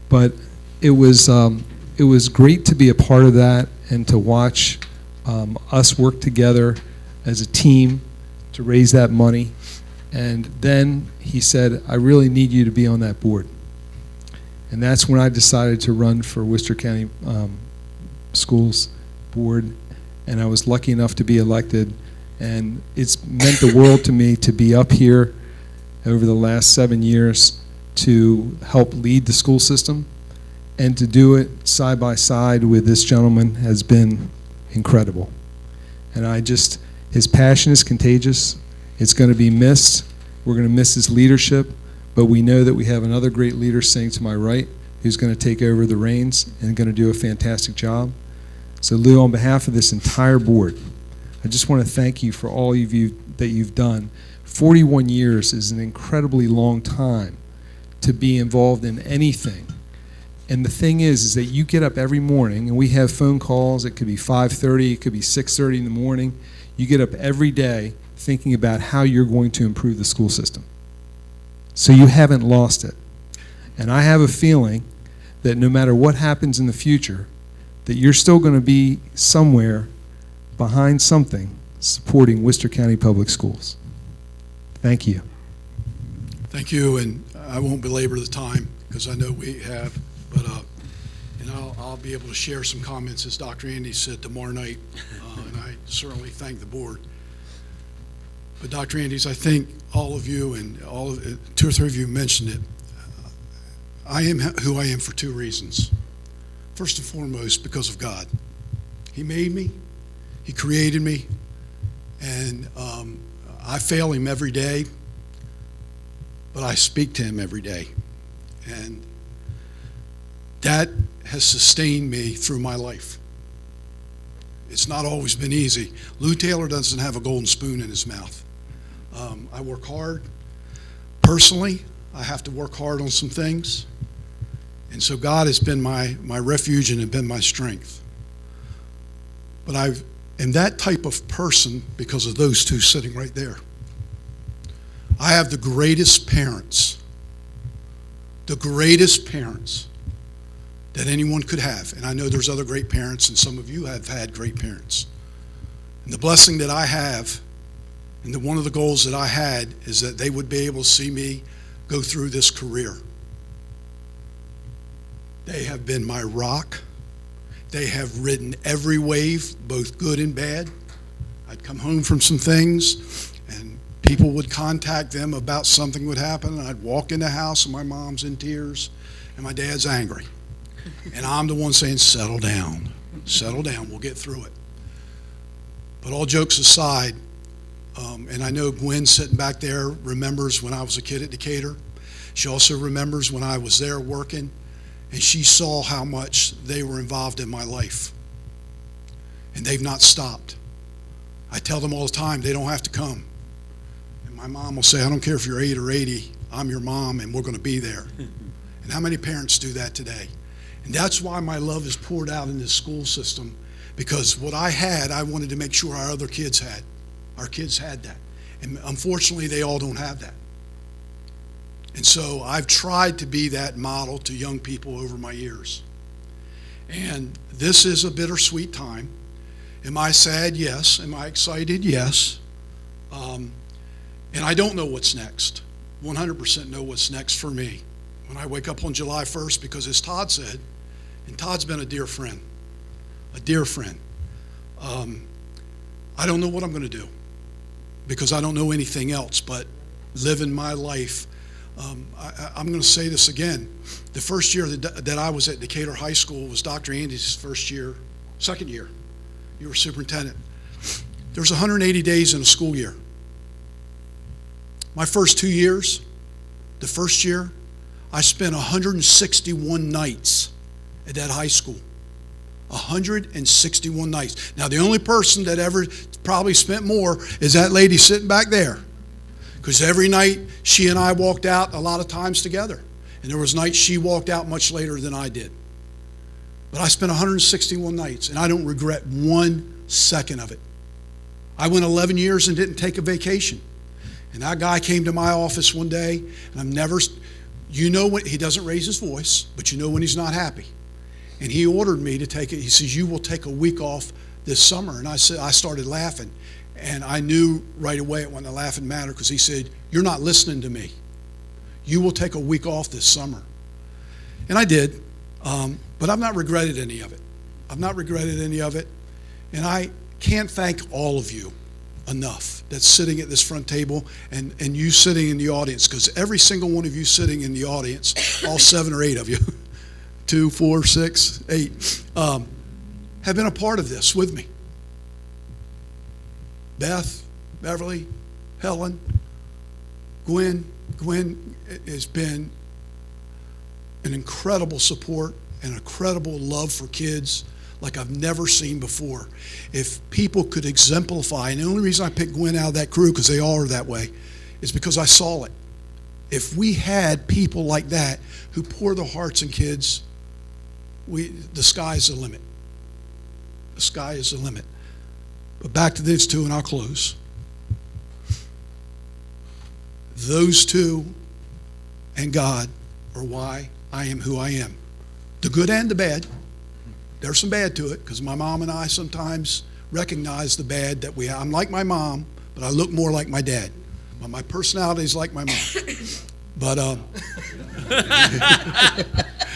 But it was great to be a part of that and to watch us work together as a team to raise that money. And then he said, I really need you to be on that board. And that's when I decided to run for Worcester County Schools Board, and I was lucky enough to be elected. And it's meant the world to me to be up here over the last 7 years to help lead the school system, and to do it side by side with this gentleman has been incredible. And his passion is contagious. It's going to be missed. We're going to miss his leadership, but we know that we have another great leader sitting to my right who's going to take over the reins and going to do a fantastic job. So Lou, on behalf of this entire board, I just want to thank you for all of you that you've done. 41 years is an incredibly long time to be involved in anything. And the thing is that you get up every morning, and we have phone calls. It could be 5:30, it could be 6:30 in the morning. You get up every day thinking about how you're going to improve the school system. So you haven't lost it. And I have a feeling that no matter what happens in the future, that you're still going to be somewhere behind something supporting Worcester County Public Schools. Thank you. Thank you, and I won't belabor the time because I know we have, but and I'll be able to share some comments, as Dr. Andy said, tomorrow night, and I certainly thank the board. But Dr. Andes, I think all of you and two or three of you mentioned it. I am who I am for two reasons. First and foremost, because of God. He made me, He created me, And I fail him every day, but I speak to him every day. And that has sustained me through my life. It's not always been easy. Lou Taylor doesn't have a golden spoon in his mouth. I work hard. Personally, I have to work hard on some things. And so God has been my refuge and has been my strength. But I am that type of person because of those two sitting right there. I have the greatest parents that anyone could have. And I know there's other great parents, and some of you have had great parents. And the blessing that I have, and one of the goals that I had, is that they would be able to see me go through this career. They have been my rock. They have ridden every wave, both good and bad. I'd come home from some things, and people would contact them about something would happen, and I'd walk in the house, and my mom's in tears, and my dad's angry. And I'm the one saying, settle down, we'll get through it. But all jokes aside, and I know Gwen sitting back there remembers when I was a kid at Decatur. She also remembers when I was there working, and she saw how much they were involved in my life. And they've not stopped. I tell them all the time, they don't have to come. And my mom will say, I don't care if you're 8 or 80, I'm your mom and we're going to be there. And how many parents do that today? And that's why my love is poured out in this school system, because what I had, I wanted to make sure our other kids had. Our kids had that. And unfortunately, they all don't have that. And so I've tried to be that model to young people over my years. And this is a bittersweet time. Am I sad? Yes. Am I excited? Yes. And I don't know what's next. 100% know what's next for me when I wake up on July 1st, because as Todd said, and Todd's been a dear friend, I don't know what I'm going to do, because I don't know anything else but living my life. I'm going to say this again. The first year that I was at Decatur High School was Dr. Andy's second year. You were superintendent. There's 180 days in a school year. My first 2 years, the first year, I spent 161 nights at that high school. 161 nights. Now, the only person that ever probably spent more is that lady sitting back there. Because every night she and I walked out a lot of times together. And there was nights she walked out much later than I did. But I spent 161 nights, and I don't regret 1 second of it. I went 11 years and didn't take a vacation. And that guy came to my office one day, and you know when he doesn't raise his voice, but you know when he's not happy. And he ordered me to take it. He says, you will take a week off this summer. And I started laughing. And I knew right away it wasn't a laughing matter, because he said, you're not listening to me. You will take a week off this summer. And I did, but I've not regretted any of it. And I can't thank all of you enough that's sitting at this front table and you sitting in the audience, because every single one of you sitting in the audience, all 7 or 8 of you, 2, 4, 6, 8, have been a part of this with me. Beth, Beverly, Helen, Gwen has been an incredible support and incredible love for kids like I've never seen before. If people could exemplify, and the only reason I picked Gwen out of that crew, because they all are that way, is because I saw it. If we had people like that who pour their hearts in kids, the sky is the limit. The sky is the limit. But back to these two, and I'll close. Those two and God are why I am who I am. The good and the bad. There's some bad to it, because my mom and I sometimes recognize the bad that we have. I'm like my mom, but I look more like my dad. But my personality is like my mom. But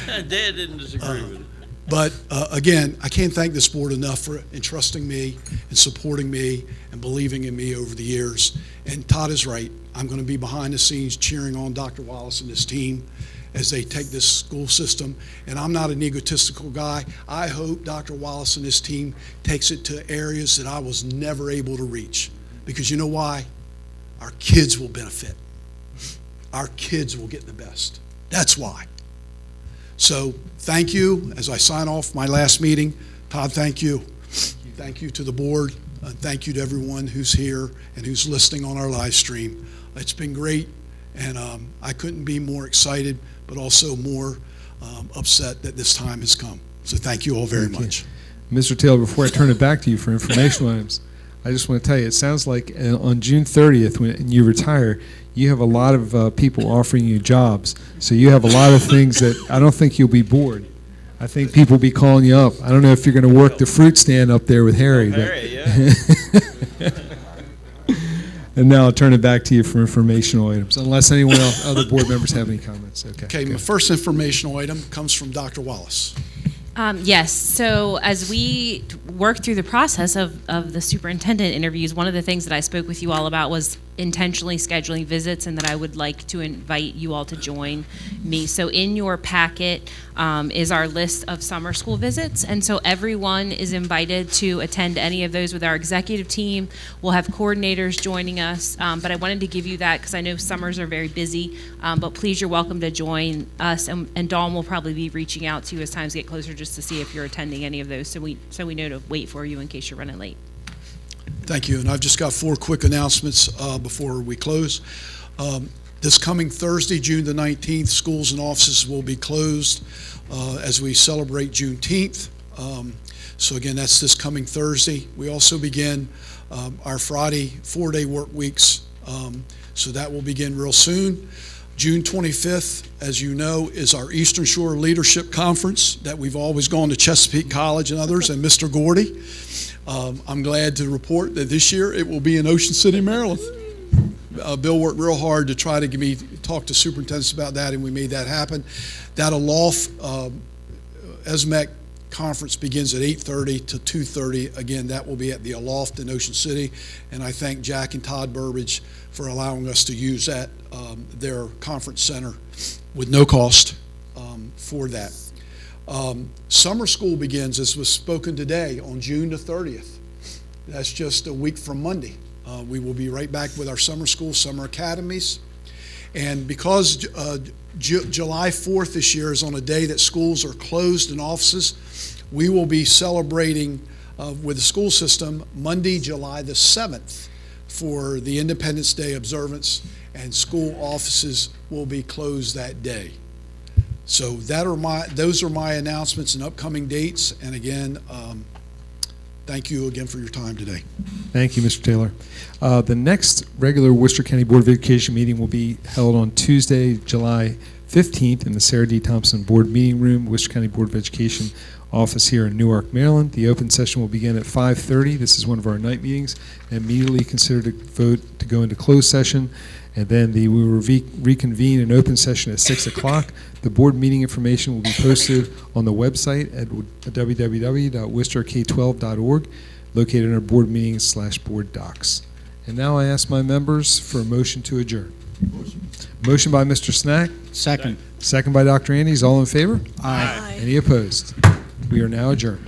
Dad didn't disagree with it. But again, I can't thank this board enough for entrusting me and supporting me and believing in me over the years. And Todd is right. I'm going to be behind the scenes cheering on Dr. Wallace and his team as they take this school system. And I'm not an egotistical guy. I hope Dr. Wallace and his team takes it to areas that I was never able to reach. Because you know why? Our kids will benefit. Our kids will get the best. That's why. So thank you. As I sign off my last meeting, Todd, thank you. Thank you to the board. Thank you to everyone who's here and who's listening on our live stream. It's been great, and I couldn't be more excited, but also more upset that this time has come. So thank you all very much. Mr. Taylor, before I turn it back to you for informational items, I just want to tell you, it sounds like on June 30th, when you retire, you have a lot of people offering you jobs. So you have a lot of things that I don't think you'll be bored. I think people will be calling you up. I don't know if you're going to work the fruit stand up there with Harry. And now I'll turn it back to you for informational items, unless anyone else, other board members have any comments. Okay, my first informational item comes from Dr. Wallace. Yes, so as we work through the process of the superintendent interviews, one of the things that I spoke with you all about was intentionally scheduling visits, and that I would like to invite you all to join me. So in your packet is our list of summer school visits, and so everyone is invited to attend any of those with our executive team. We'll have coordinators joining us, but I wanted to give you that because I know summers are very busy, but please, you're welcome to join us, and Dawn will probably be reaching out to you as times get closer just to see if you're attending any of those, so we know to wait for you in case you're running late. Thank you, and I've just got 4 quick announcements before we close. This coming Thursday, June the 19th, schools and offices will be closed as we celebrate Juneteenth. So again, that's this coming Thursday. We also begin our Friday 4-day work weeks, so that will begin real soon. June 25th, as you know, is our Eastern Shore Leadership Conference that we've always gone to Chesapeake College and others, and Mr. Gordy. I'm glad to report that this year it will be in Ocean City, Maryland. Bill worked real hard to try to talk to superintendents about that, and we made that happen. That Aloft ESMEC conference begins at 8:30 to 2:30. Again, that will be at the Aloft in Ocean City, and I thank Jack and Todd Burbidge for allowing us to use that, their conference center with no cost for that. Summer school begins, as was spoken today, on June the 30th. That's just a week from Monday. We will be right back with our summer school, summer academies. And because July 4th this year is on a day that schools are closed and offices, we will be celebrating with the school system Monday, July the 7th for the Independence Day observance, and school offices will be closed that day. So those are my announcements and upcoming dates. And again, thank you again for your time today. Thank you, Mr. Taylor. The next regular Worcester County Board of Education meeting will be held on Tuesday, July 15th in the Sarah D. Thompson Board Meeting Room, Worcester County Board of Education office here in Newark, Maryland. The open session will begin at 5:30. This is one of our night meetings. Immediately consider to vote to go into closed session, and then we will reconvene in open session at 6 o'clock. The board meeting information will be posted on the website at www.worcesterk12.org, located under board meetings/board docs. And now I ask my members for a motion to adjourn. Motion by Mr. Snack. Second. Second by Dr. Andes. All in favor? Aye. Any opposed? We are now adjourned.